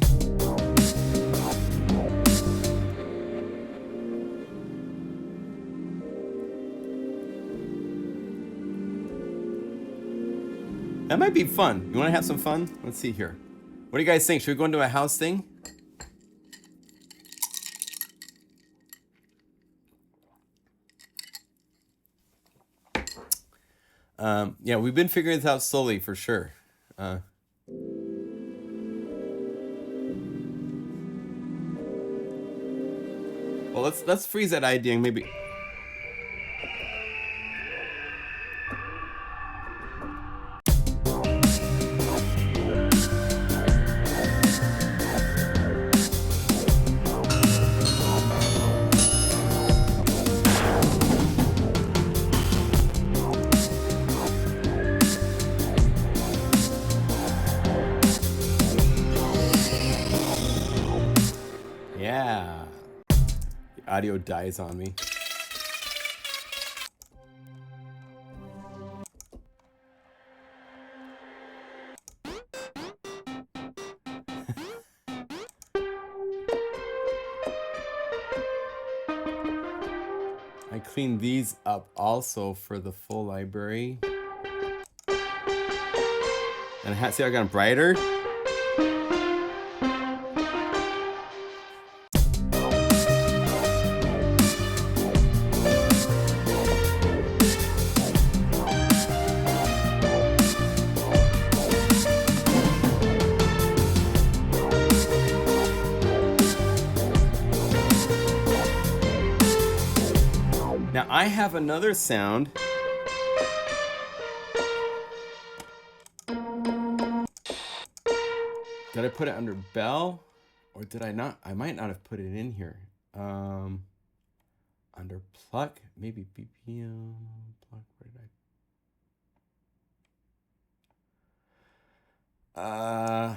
That might be fun. You want to have some fun? Let's see here. What do you guys think? Should we go into a house thing? Yeah, we've been figuring this out slowly for sure. Well, let's freeze that idea and maybe. Yeah. The audio dies on me. clean these up also for the full library. And see how I got them brighter? Now I have another sound. Did I put it under bell or did I not? I might not have put it in here. Under pluck, maybe BPM, pluck, where did I?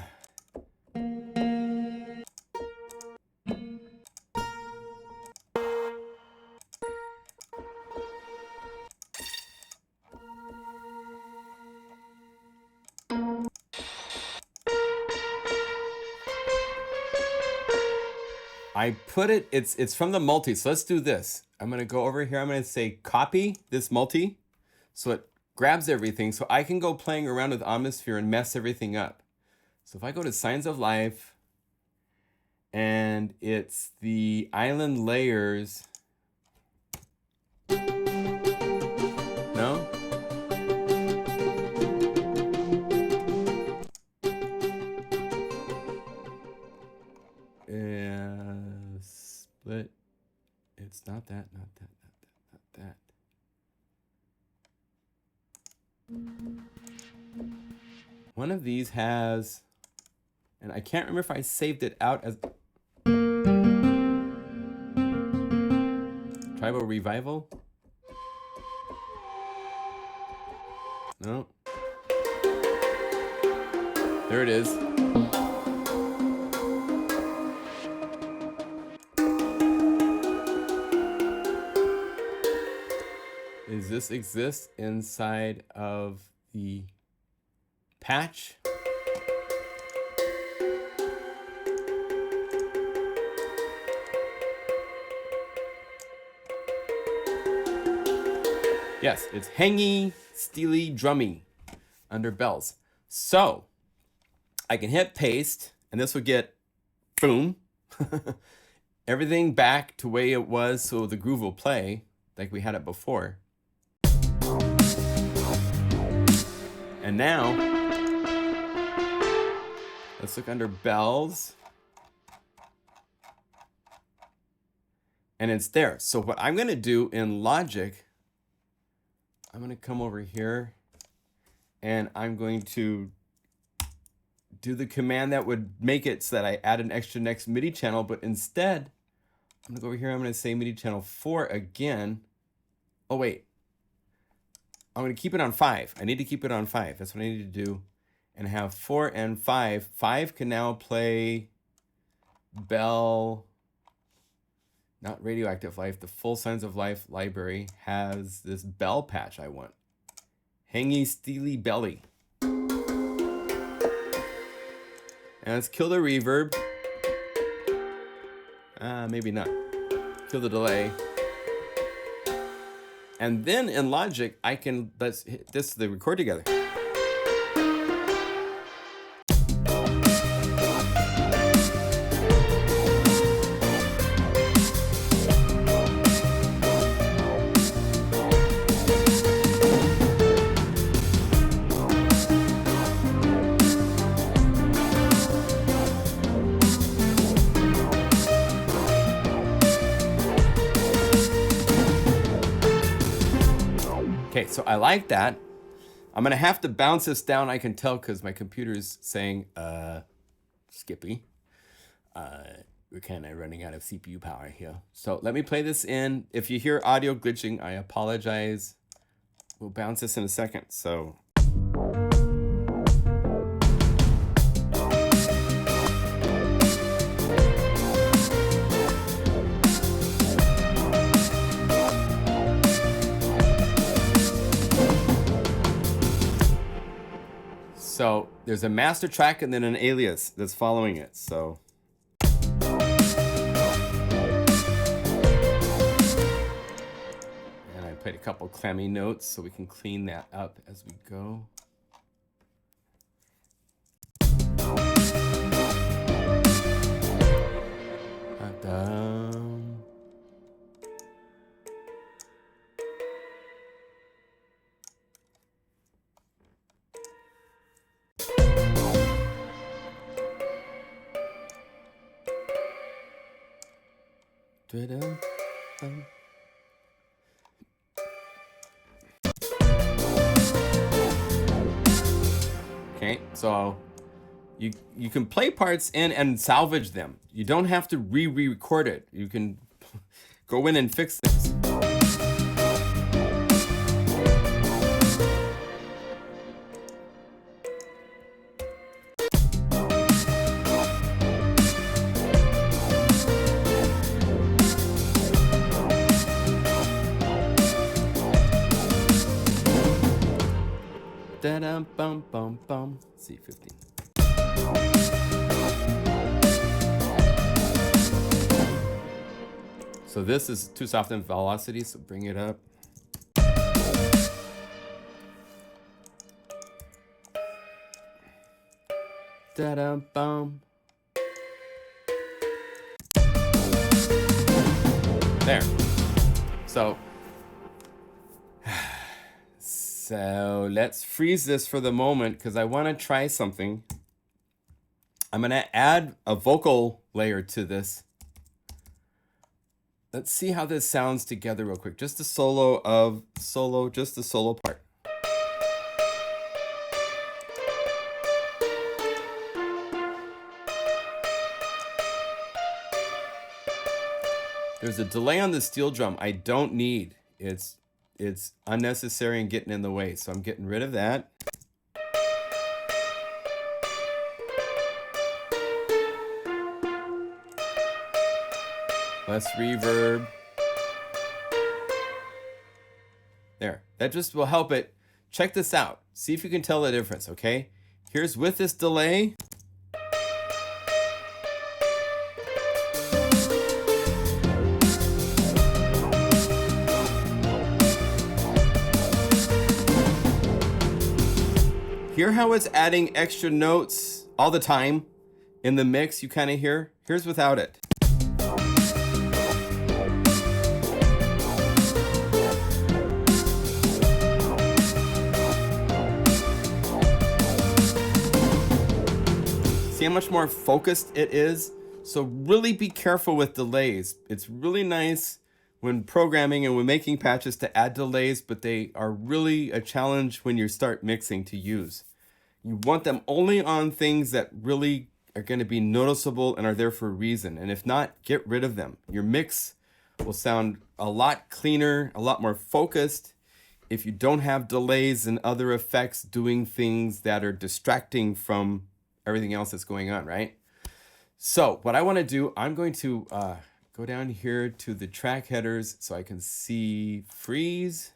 I put it, it's from the multi, so let's do this. I'm gonna go over here, I'm gonna say copy this multi, so it grabs everything, so I can go playing around with Omnisphere and mess everything up. So if I go to Signs of Life, and it's the island layers. No? Split. It's not that, not that, not that, not that. One of these has, and I can't remember if I saved it out as Tribal Revival. No. There it is. Does this exist inside of the patch? Yes, it's hangy, steely, drummy under bells. So I can hit paste and this will get, boom, everything back to the way it was so the groove will play like we had it before. And now, let's look under bells. And it's there. So what I'm gonna do in Logic, I'm gonna come over here and I'm going to do the command that would make it so that I add an extra next MIDI channel, but instead, I'm gonna go over here, I'm gonna say MIDI channel 4 again. Oh wait, I'm gonna keep it on 5. I need to keep it on 5. That's what I need to do. And have 4 and 5. 5 can now play bell, not Radioactive Life. The full Signs of Life library has this bell patch I want. Hangy, steely, belly. And let's kill the reverb. Maybe not. Kill the delay. And then in Logic, I can, let's hit this, the record together. Okay, so I like that. I'm gonna have to bounce this down, I can tell, because my computer's saying, Skippy, we're kind of running out of CPU power here. So let me play this in. If you hear audio glitching, I apologize. We'll bounce this in a second, so. So there's a master track and then an alias that's following it. So Played a couple clammy notes, so we can clean that up as we go. Okay, so you can play parts in and salvage them. You don't have to re-record it. You can go in and fix things. Da-dum, bum, bum, bum. C15. So this is too soft in velocity, so bring it up. Da-dum, bum. There. So let's freeze this for the moment because I want to try something. I'm going to add a vocal layer to this. Let's see how this sounds together real quick. Just the solo, just the solo part. There's a delay on the steel drum I don't need. It's unnecessary and getting in the way, so I'm getting rid of that. Less reverb. There, that just will help it. Check this out. See if you can tell the difference, okay? Here's with this delay. Hear how it's adding extra notes all the time in the mix, you kind of hear? Here's without it. See how much more focused it is? So really be careful with delays. It's really nice when programming and when making patches to add delays, but they are really a challenge when you start mixing to use. You want them only on things that really are going to be noticeable and are there for a reason. And if not, get rid of them. Your mix will sound a lot cleaner, a lot more focused if you don't have delays and other effects doing things that are distracting from everything else that's going on, right? So what I want to do, I'm going to go down here to the track headers so I can see freeze.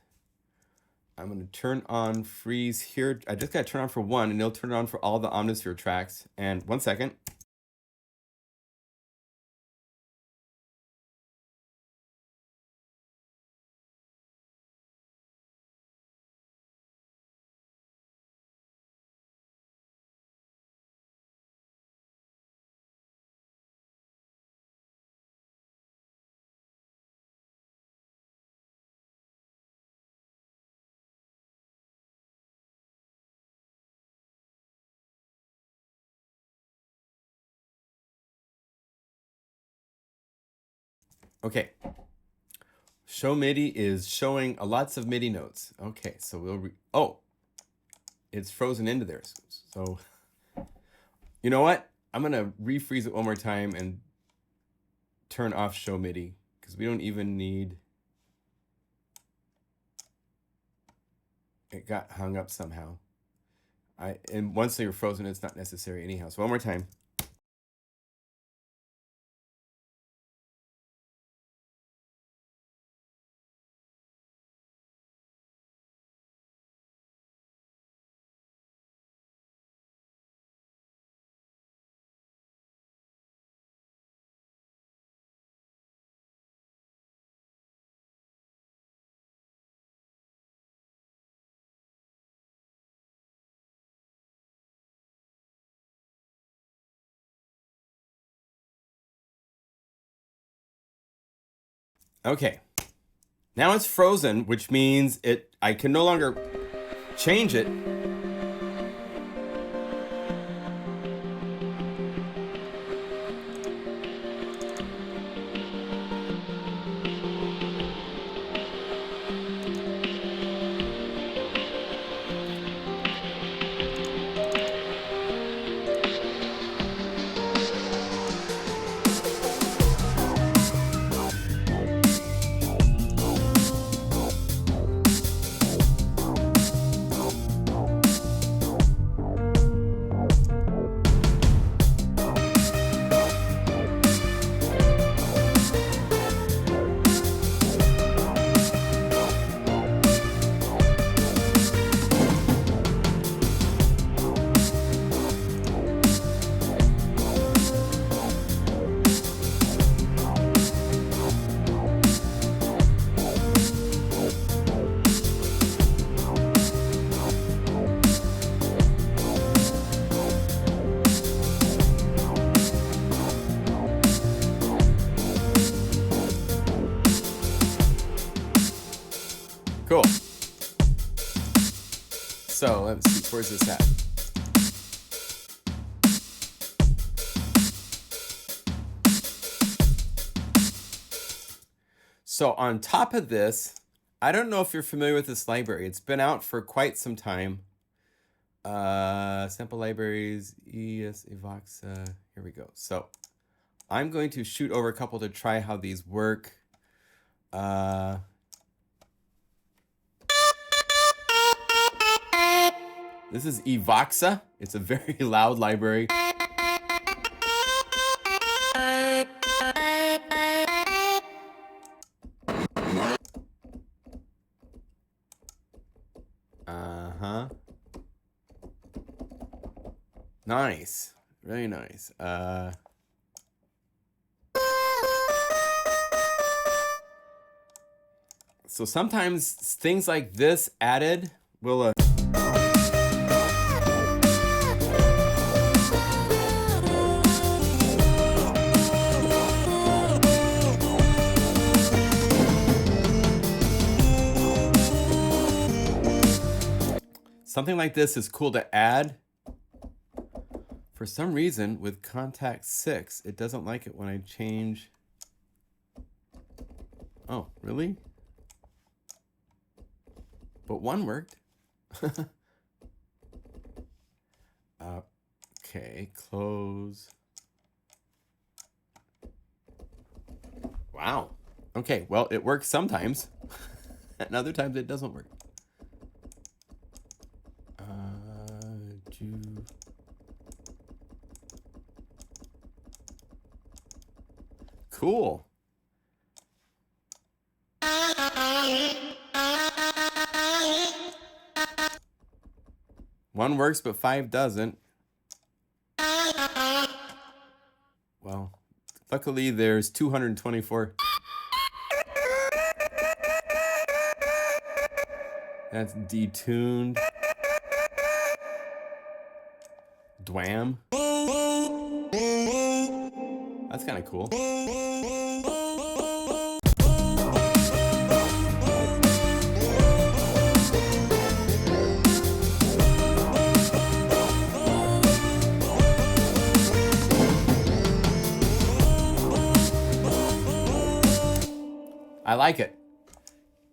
I'm going to turn on freeze here. I just got to turn on for one, and it'll turn it on for all the Omnisphere tracks. And 1 second. Okay. Show MIDI is showing lots of MIDI notes. Okay, so we'll it's frozen into there. So you know what? I'm gonna refreeze it one more time and turn off show MIDI because we don't even need. It got hung up somehow. And once they were frozen, it's not necessary anyhow. So one more time. Okay. Now it's frozen, which means I can no longer change it. Cool. So let's see, where's this at? So on top of this, I don't know if you're familiar with this library. It's been out for quite some time. Sample libraries, Evox, here we go. So I'm going to shoot over a couple to try how these work. This is Evoxa. It's a very loud library. Nice. Very nice. So sometimes things like this added will something like this is cool to add. For some reason, with Contact 6, it doesn't like it when I change. Oh, really? But one worked. Okay, close. Wow. Okay, well, it works sometimes. And other times it doesn't work. Cool. One works, but 5 doesn't. Well, luckily there's 224. That's detuned. Dwam. That's kind of cool. I like it.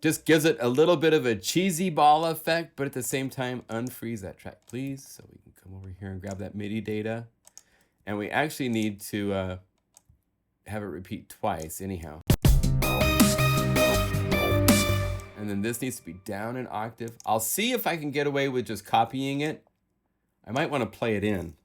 Just gives it a little bit of a cheesy ball effect, but at the same time, unfreeze that track, please. So we can come over here and grab that MIDI data. And we actually need to have it repeat twice anyhow. And then this needs to be down an octave. I'll see if I can get away with just copying it. I might want to play it in.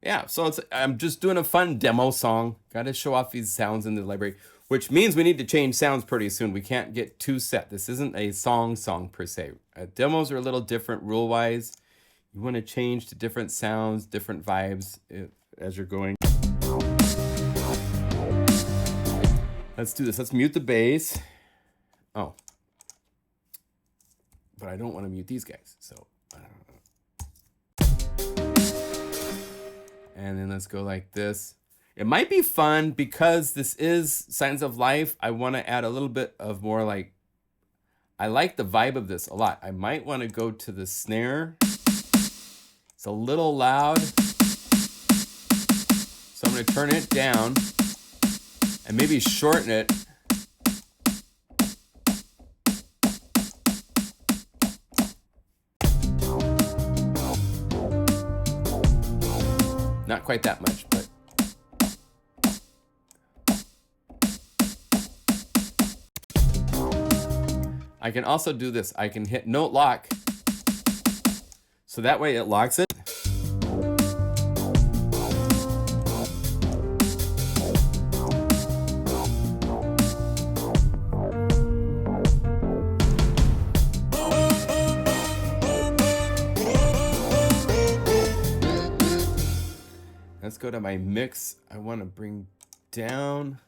Yeah, so I'm just doing a fun demo song. Got to show off these sounds in the library, which means we need to change sounds pretty soon. We can't get too set. This isn't a song per se. Demos are a little different rule-wise. You want to change to different sounds, different vibes as you're going. Let's do this. Let's mute the bass. Oh. But I don't want to mute these guys. So, and then let's go like this. It might be fun because this is Signs of Life. I want to add a little bit of more like, I like the vibe of this a lot. I might want to go to the snare. It's a little loud. So I'm going to turn it down and maybe shorten it. Not quite that much, but I can also do this. I can hit note lock. So that way it locks it. Let's go to my mix. I want to bring down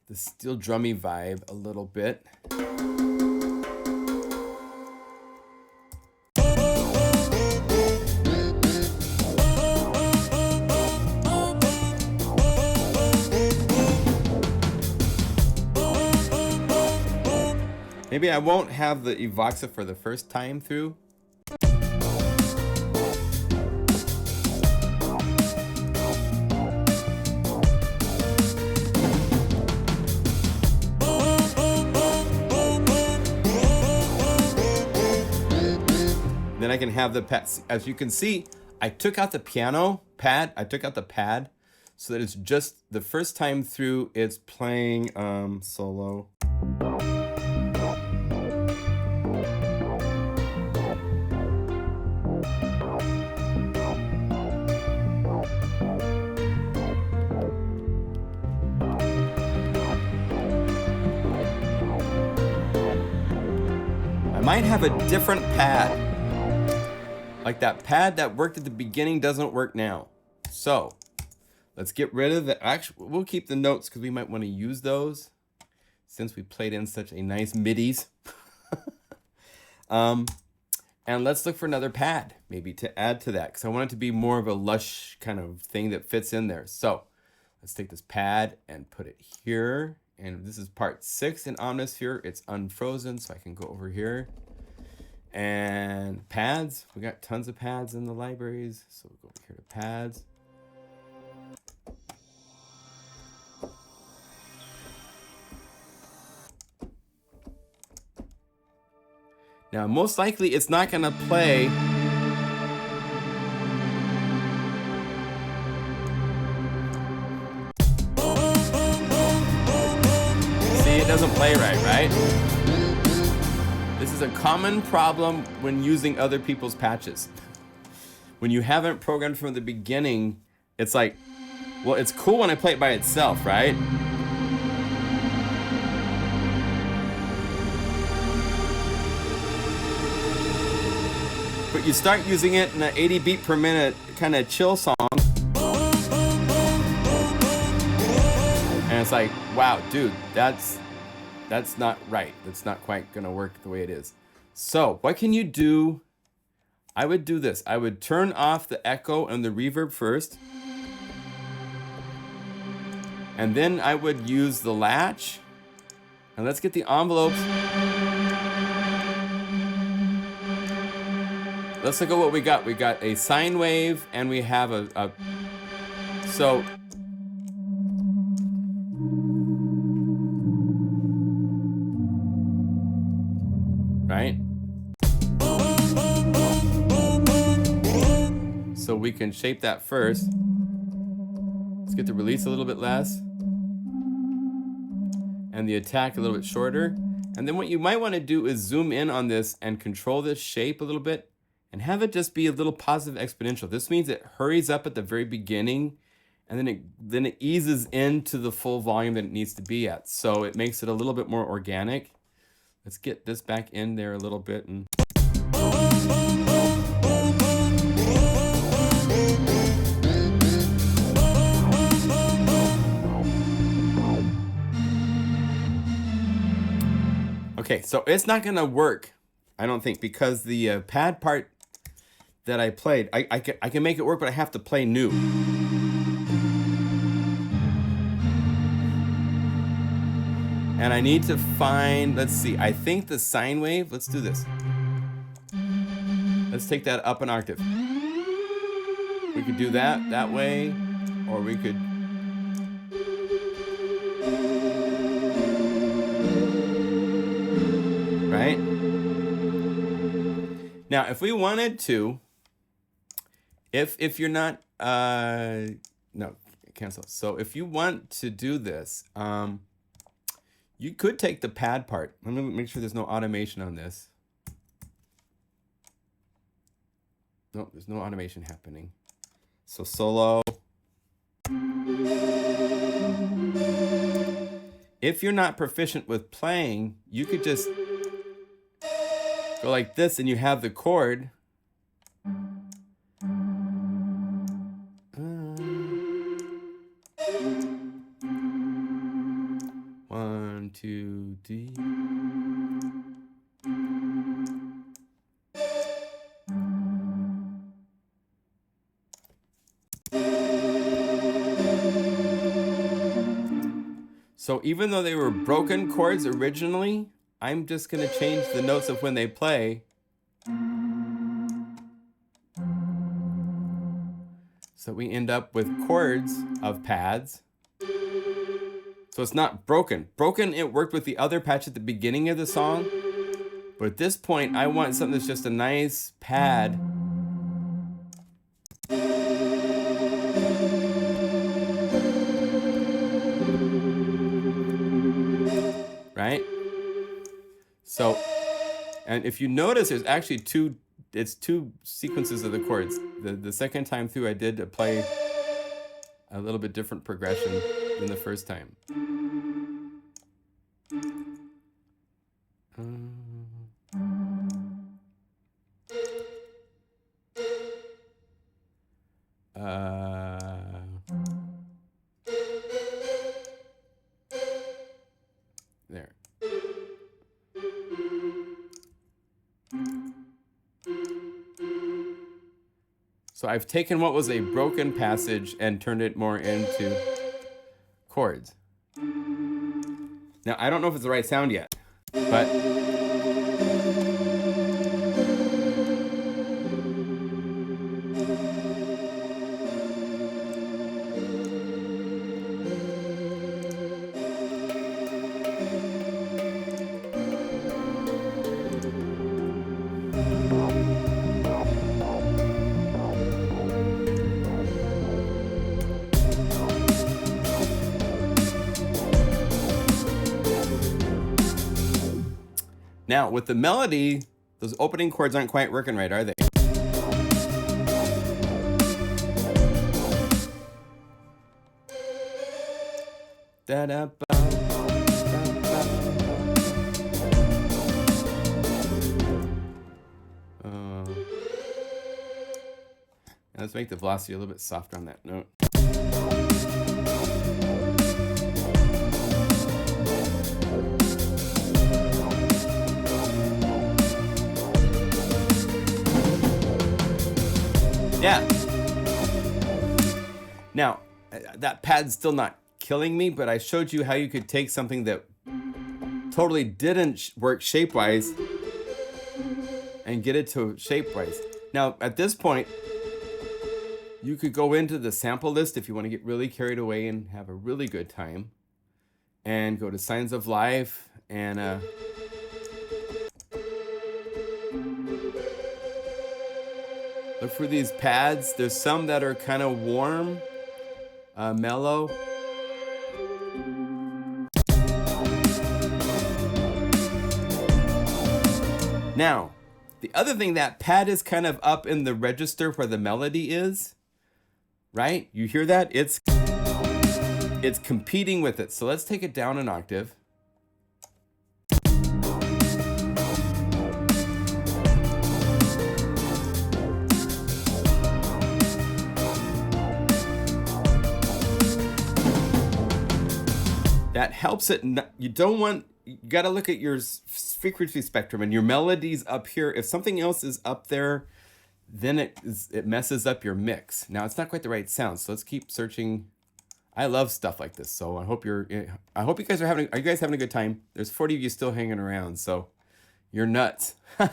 the steel drummy vibe a little bit. Maybe I won't have the Evoxa for the first time through. Then I can have the pad. As you can see, I took out the piano pad. I took out the pad so that it's just the first time through it's playing solo. I might have a different pad. Like that pad that worked at the beginning doesn't work now. So let's get rid of the, actually, we'll keep the notes because we might want to use those since we played in such a nice midis. And let's look for another pad maybe to add to that because I want it to be more of a lush kind of thing that fits in there. So let's take this pad and put it here. And this is part 6 in Omnisphere. It's unfrozen, so I can go over here. And pads, we got tons of pads in the libraries. So we'll go over here to pads. Now, most likely it's not gonna play. See, it doesn't play right? This is a common problem when using other people's patches. When you haven't programmed from the beginning, it's like, well, it's cool when I play it by itself, right? But you start using it in an 80 beat per minute kind of chill song. And it's like, wow, dude, that's not right. That's not quite gonna work the way it is. So what can you do? I would do this. I would turn off the echo and the reverb first. And then I would use the latch. And let's get the envelopes. Let's look at what we got. We got a sine wave and we have a so right? So we can shape that first. Let's get the release a little bit less. And the attack a little bit shorter. And then what you might want to do is zoom in on this and control this shape a little bit and have it just be a little positive exponential. This means it hurries up at the very beginning and then it eases into the full volume that it needs to be at. So it makes it a little bit more organic. Let's get this back in there a little bit. And okay, so it's not gonna work, I don't think, because the pad part that I played, I can make it work, but I have to play new. And I need to find, let's see, I think the sine wave, let's do this. Let's take that up an octave. We could do that way, or we could. Right? Now, if we wanted to, if you're not, no, cancel. So if you want to do this, you could take the pad part. Let me make sure there's no automation on this. No, there's no automation happening. So solo. If you're not proficient with playing, you could just go like this and you have the chord. 1, 2, 3. So even though they were broken chords originally, I'm just going to change the notes of when they play. So we end up with chords of pads. So it's not broken. Broken, it worked with the other patch at the beginning of the song. But at this point, I want something that's just a nice pad. Right? So, and if you notice, there's actually two sequences of the chords. The second time through, I did play a little bit different progression than the first time. There. So I've taken what was a broken passage and turned it more into chords. Now, I don't know if it's the right sound yet, but now, with the melody, those opening chords aren't quite working right, are they? Let's make the velocity a little bit softer on that note. Yeah. Now, that pad's still not killing me, but I showed you how you could take something that totally didn't work shape-wise and get it to shape-wise. Now, at this point, you could go into the sample list if you want to get really carried away and have a really good time, and go to Signs of Life and look for these pads. There's some that are kind of warm, mellow. Now, the other thing, that pad is kind of up in the register where the melody is, right? You hear that? It's it's competing with it. So let's take it down an octave. That helps it. You got to look at your frequency spectrum and your melodies up here. If something else is up there, then it messes up your mix. Now it's not quite the right sound, so let's keep searching. I love stuff like this, so I hope you guys are you guys having a good time? There's 40 of you still hanging around, so you're nuts. And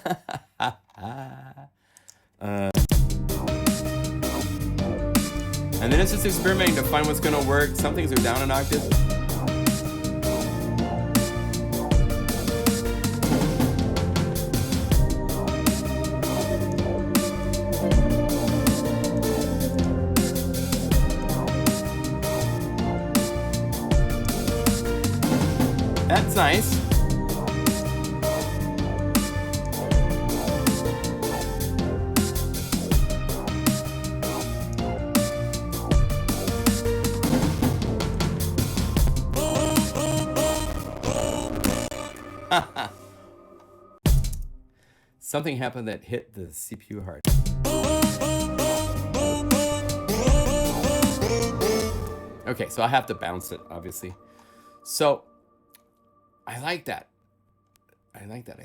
then it's just experimenting to find what's gonna work. Some things are down an octave. That's nice. Something happened that hit the CPU hard. Okay, so I have to bounce it, obviously. So I like that. I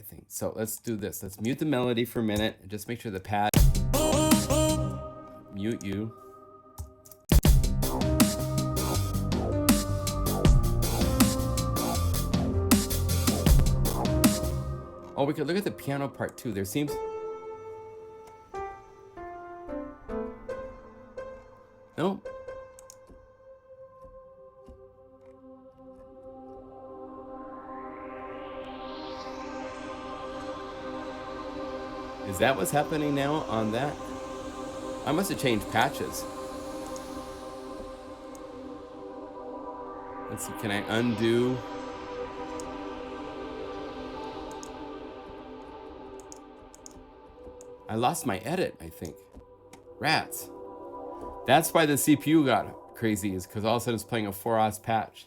think. So let's do this. Let's mute the melody for a minute and just make sure the pad. Mute you. Oh, we could look at the piano part too. There seems... No. Is that what's happening now on that? I must have changed patches. Let's see, can I undo? I lost my edit, I think. Rats. That's why the CPU got crazy, is because all of a sudden it's playing a 4-os patch.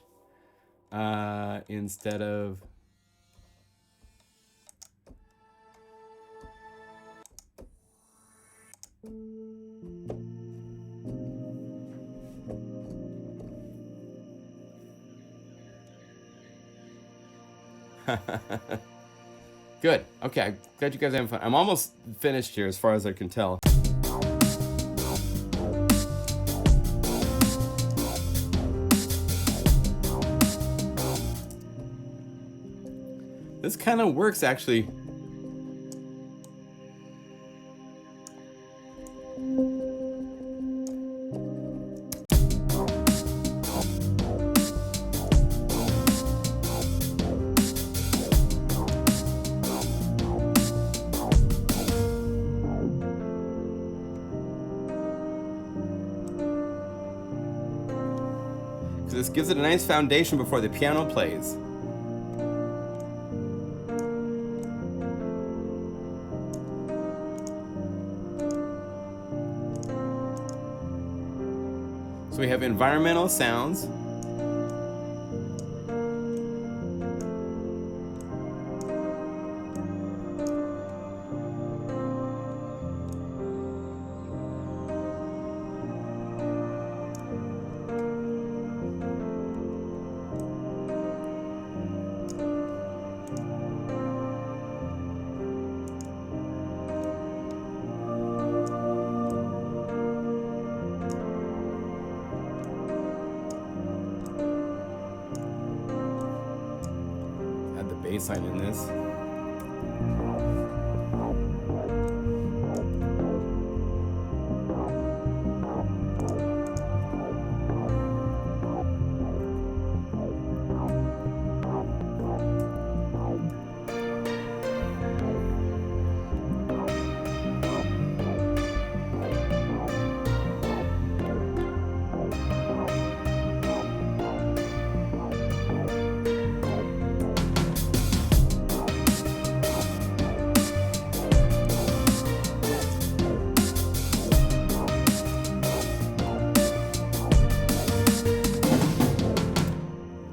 Instead of... Good. Okay, I'm glad you guys are having fun. I'm almost finished here as far as I can tell. This kind of works, actually. This gives it a nice foundation before the piano plays. So we have environmental sounds. Bass line in this.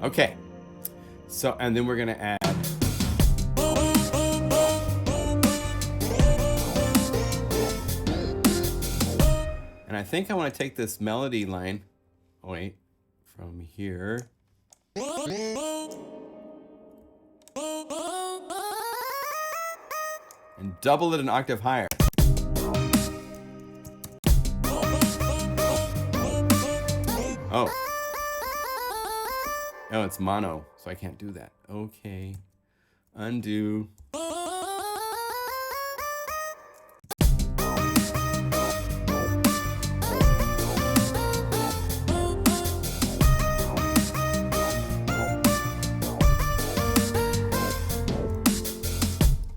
Okay. So, and then we're gonna add. And I think I want to take this melody line, wait, from here. And double it an octave higher. Oh. Oh, it's mono, so I can't do that. Okay. Undo.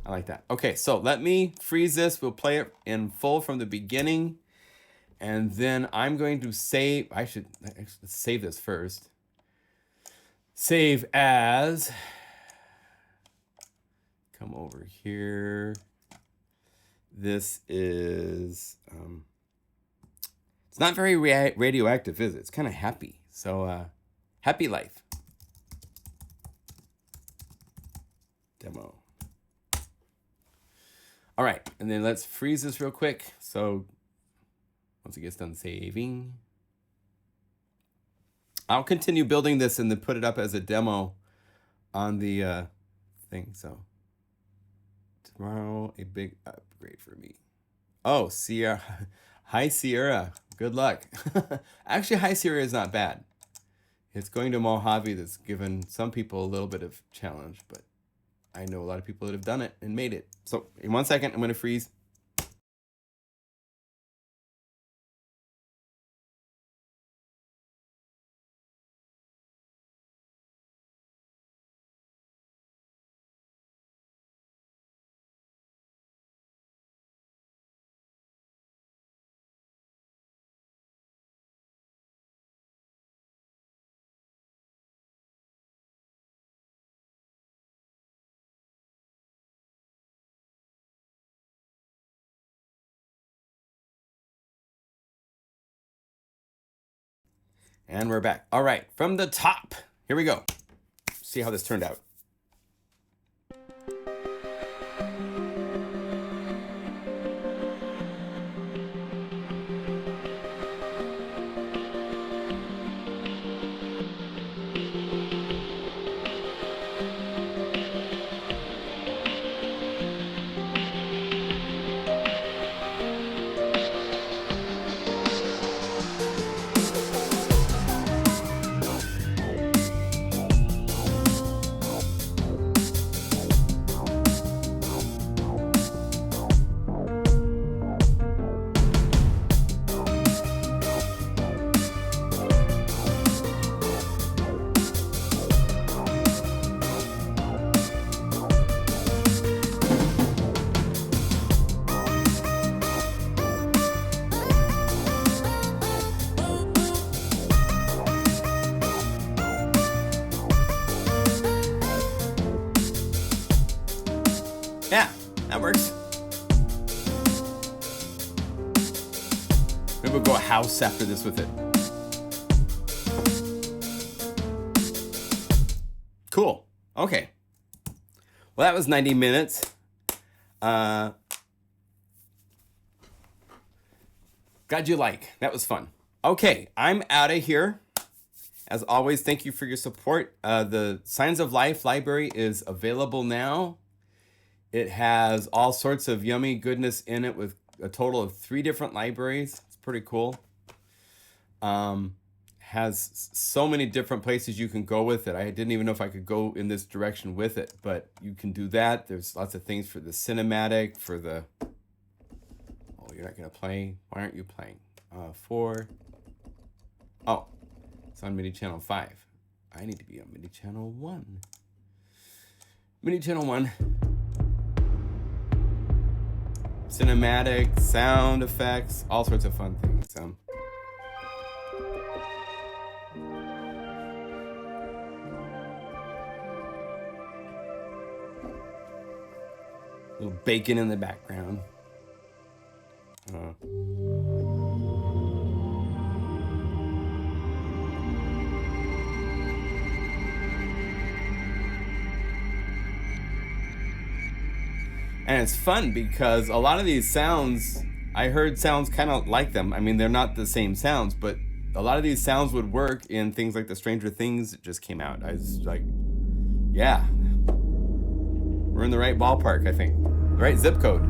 I like that. Okay, so let me freeze this. We'll play it in full from the beginning. And then I'm going to save. I should save this first. Save as. Come over here. This is. It's not very radioactive, is it? It's kind of happy. So, happy life. Demo. All right, and then let's freeze this real quick. So once it gets done saving, I'll continue building this and then put it up as a demo on the thing. So tomorrow, a big upgrade for me. Oh, Sierra. Hi, Sierra. Good luck. Actually, Hi, Sierra is not bad. It's going to Mojave that's given some people a little bit of challenge, but I know a lot of people that have done it and made it. So in 1 second, I'm going to freeze. And we're back. All right, from the top. Here we go. See how this turned out. Yeah, that works. Maybe we'll go a house after this with it. Cool. Okay. Well, that was 90 minutes. Glad you like. That was fun. Okay, I'm out of here. As always, thank you for your support. The Signs of Life library is available now. It has all sorts of yummy goodness in it with a total of 3 different libraries. It's pretty cool. Has so many different places you can go with it. I didn't even know if I could go in this direction with it, but you can do that. There's lots of things for the cinematic, for the... Oh, you're not going to play? Why aren't you playing? 4. Oh, it's on MIDI channel 5. I need to be on MIDI channel 1. MIDI channel 1. Cinematic, sound effects, all sorts of fun things. Little bacon in the background. And it's fun because a lot of these sounds, I heard sounds kind of like them. I mean, they're not the same sounds, but a lot of these sounds would work in things like the Stranger Things that just came out. I was like, yeah, we're in the right ballpark, I think. The right zip code.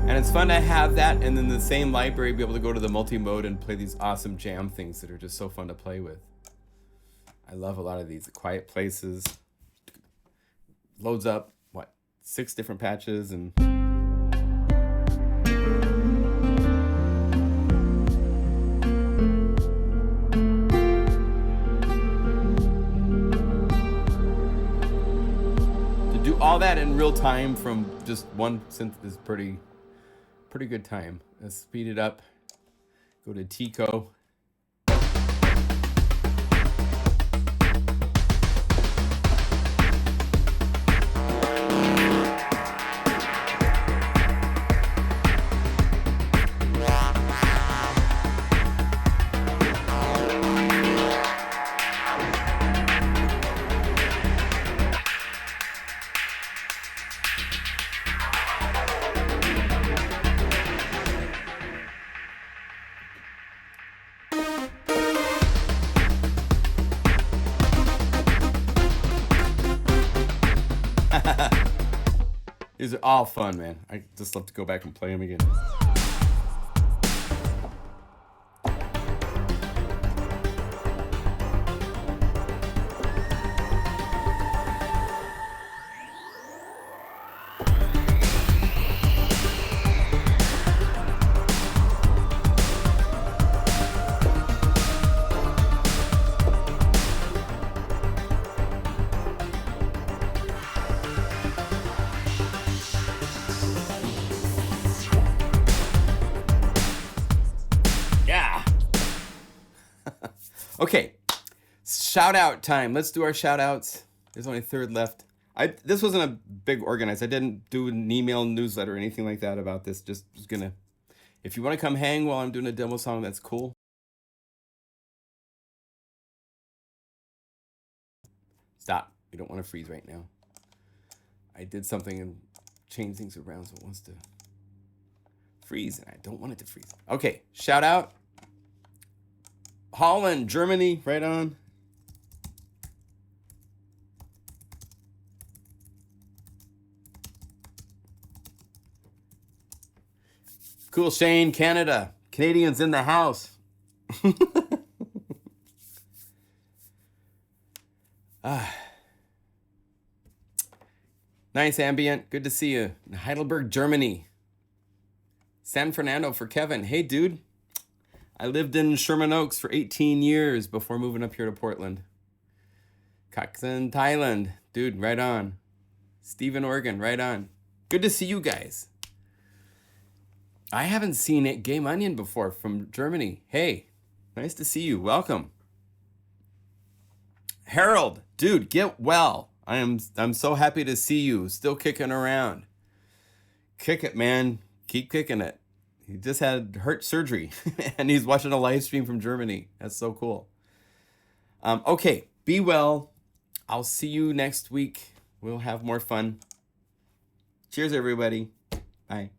And it's fun to have that, and then the same library be able to go to the multi-mode and play these awesome jam things that are just so fun to play with. I love a lot of these. The Quiet Places. Loads up, what, 6 different patches, and to do all that in real time from just one synth is pretty good time. Let's speed it up. Go to Tico. These are all fun, man. I just love to go back and play them again. Okay, shout out time. Let's do our shout outs. There's only a third left. This wasn't a big organized. I didn't do an email newsletter or anything like that about this. Just was gonna, if you want to come hang while I'm doing a demo song, that's cool. Stop. You don't want to freeze right now. I did something and changed things around, so it wants to freeze, and I don't want it to freeze. Okay, shout out. Holland, Germany, right on. Cool, Shane, Canada. Canadians in the house. Nice ambient. Good to see you. Heidelberg, Germany. San Fernando for Kevin. Hey, dude. I lived in Sherman Oaks for 18 years before moving up here to Portland. Kaksan, Thailand. Dude, right on. Stephen, Oregon, right on. Good to see you guys. I haven't seen it. Game Onion before from Germany. Hey, nice to see you. Welcome. Harold, dude, get well. I'm so happy to see you. Still kicking around. Kick it, man. Keep kicking it. He just had heart surgery and he's watching a live stream from Germany. That's so cool. Okay, be well. I'll see you next week. We'll have more fun. Cheers, everybody. Bye.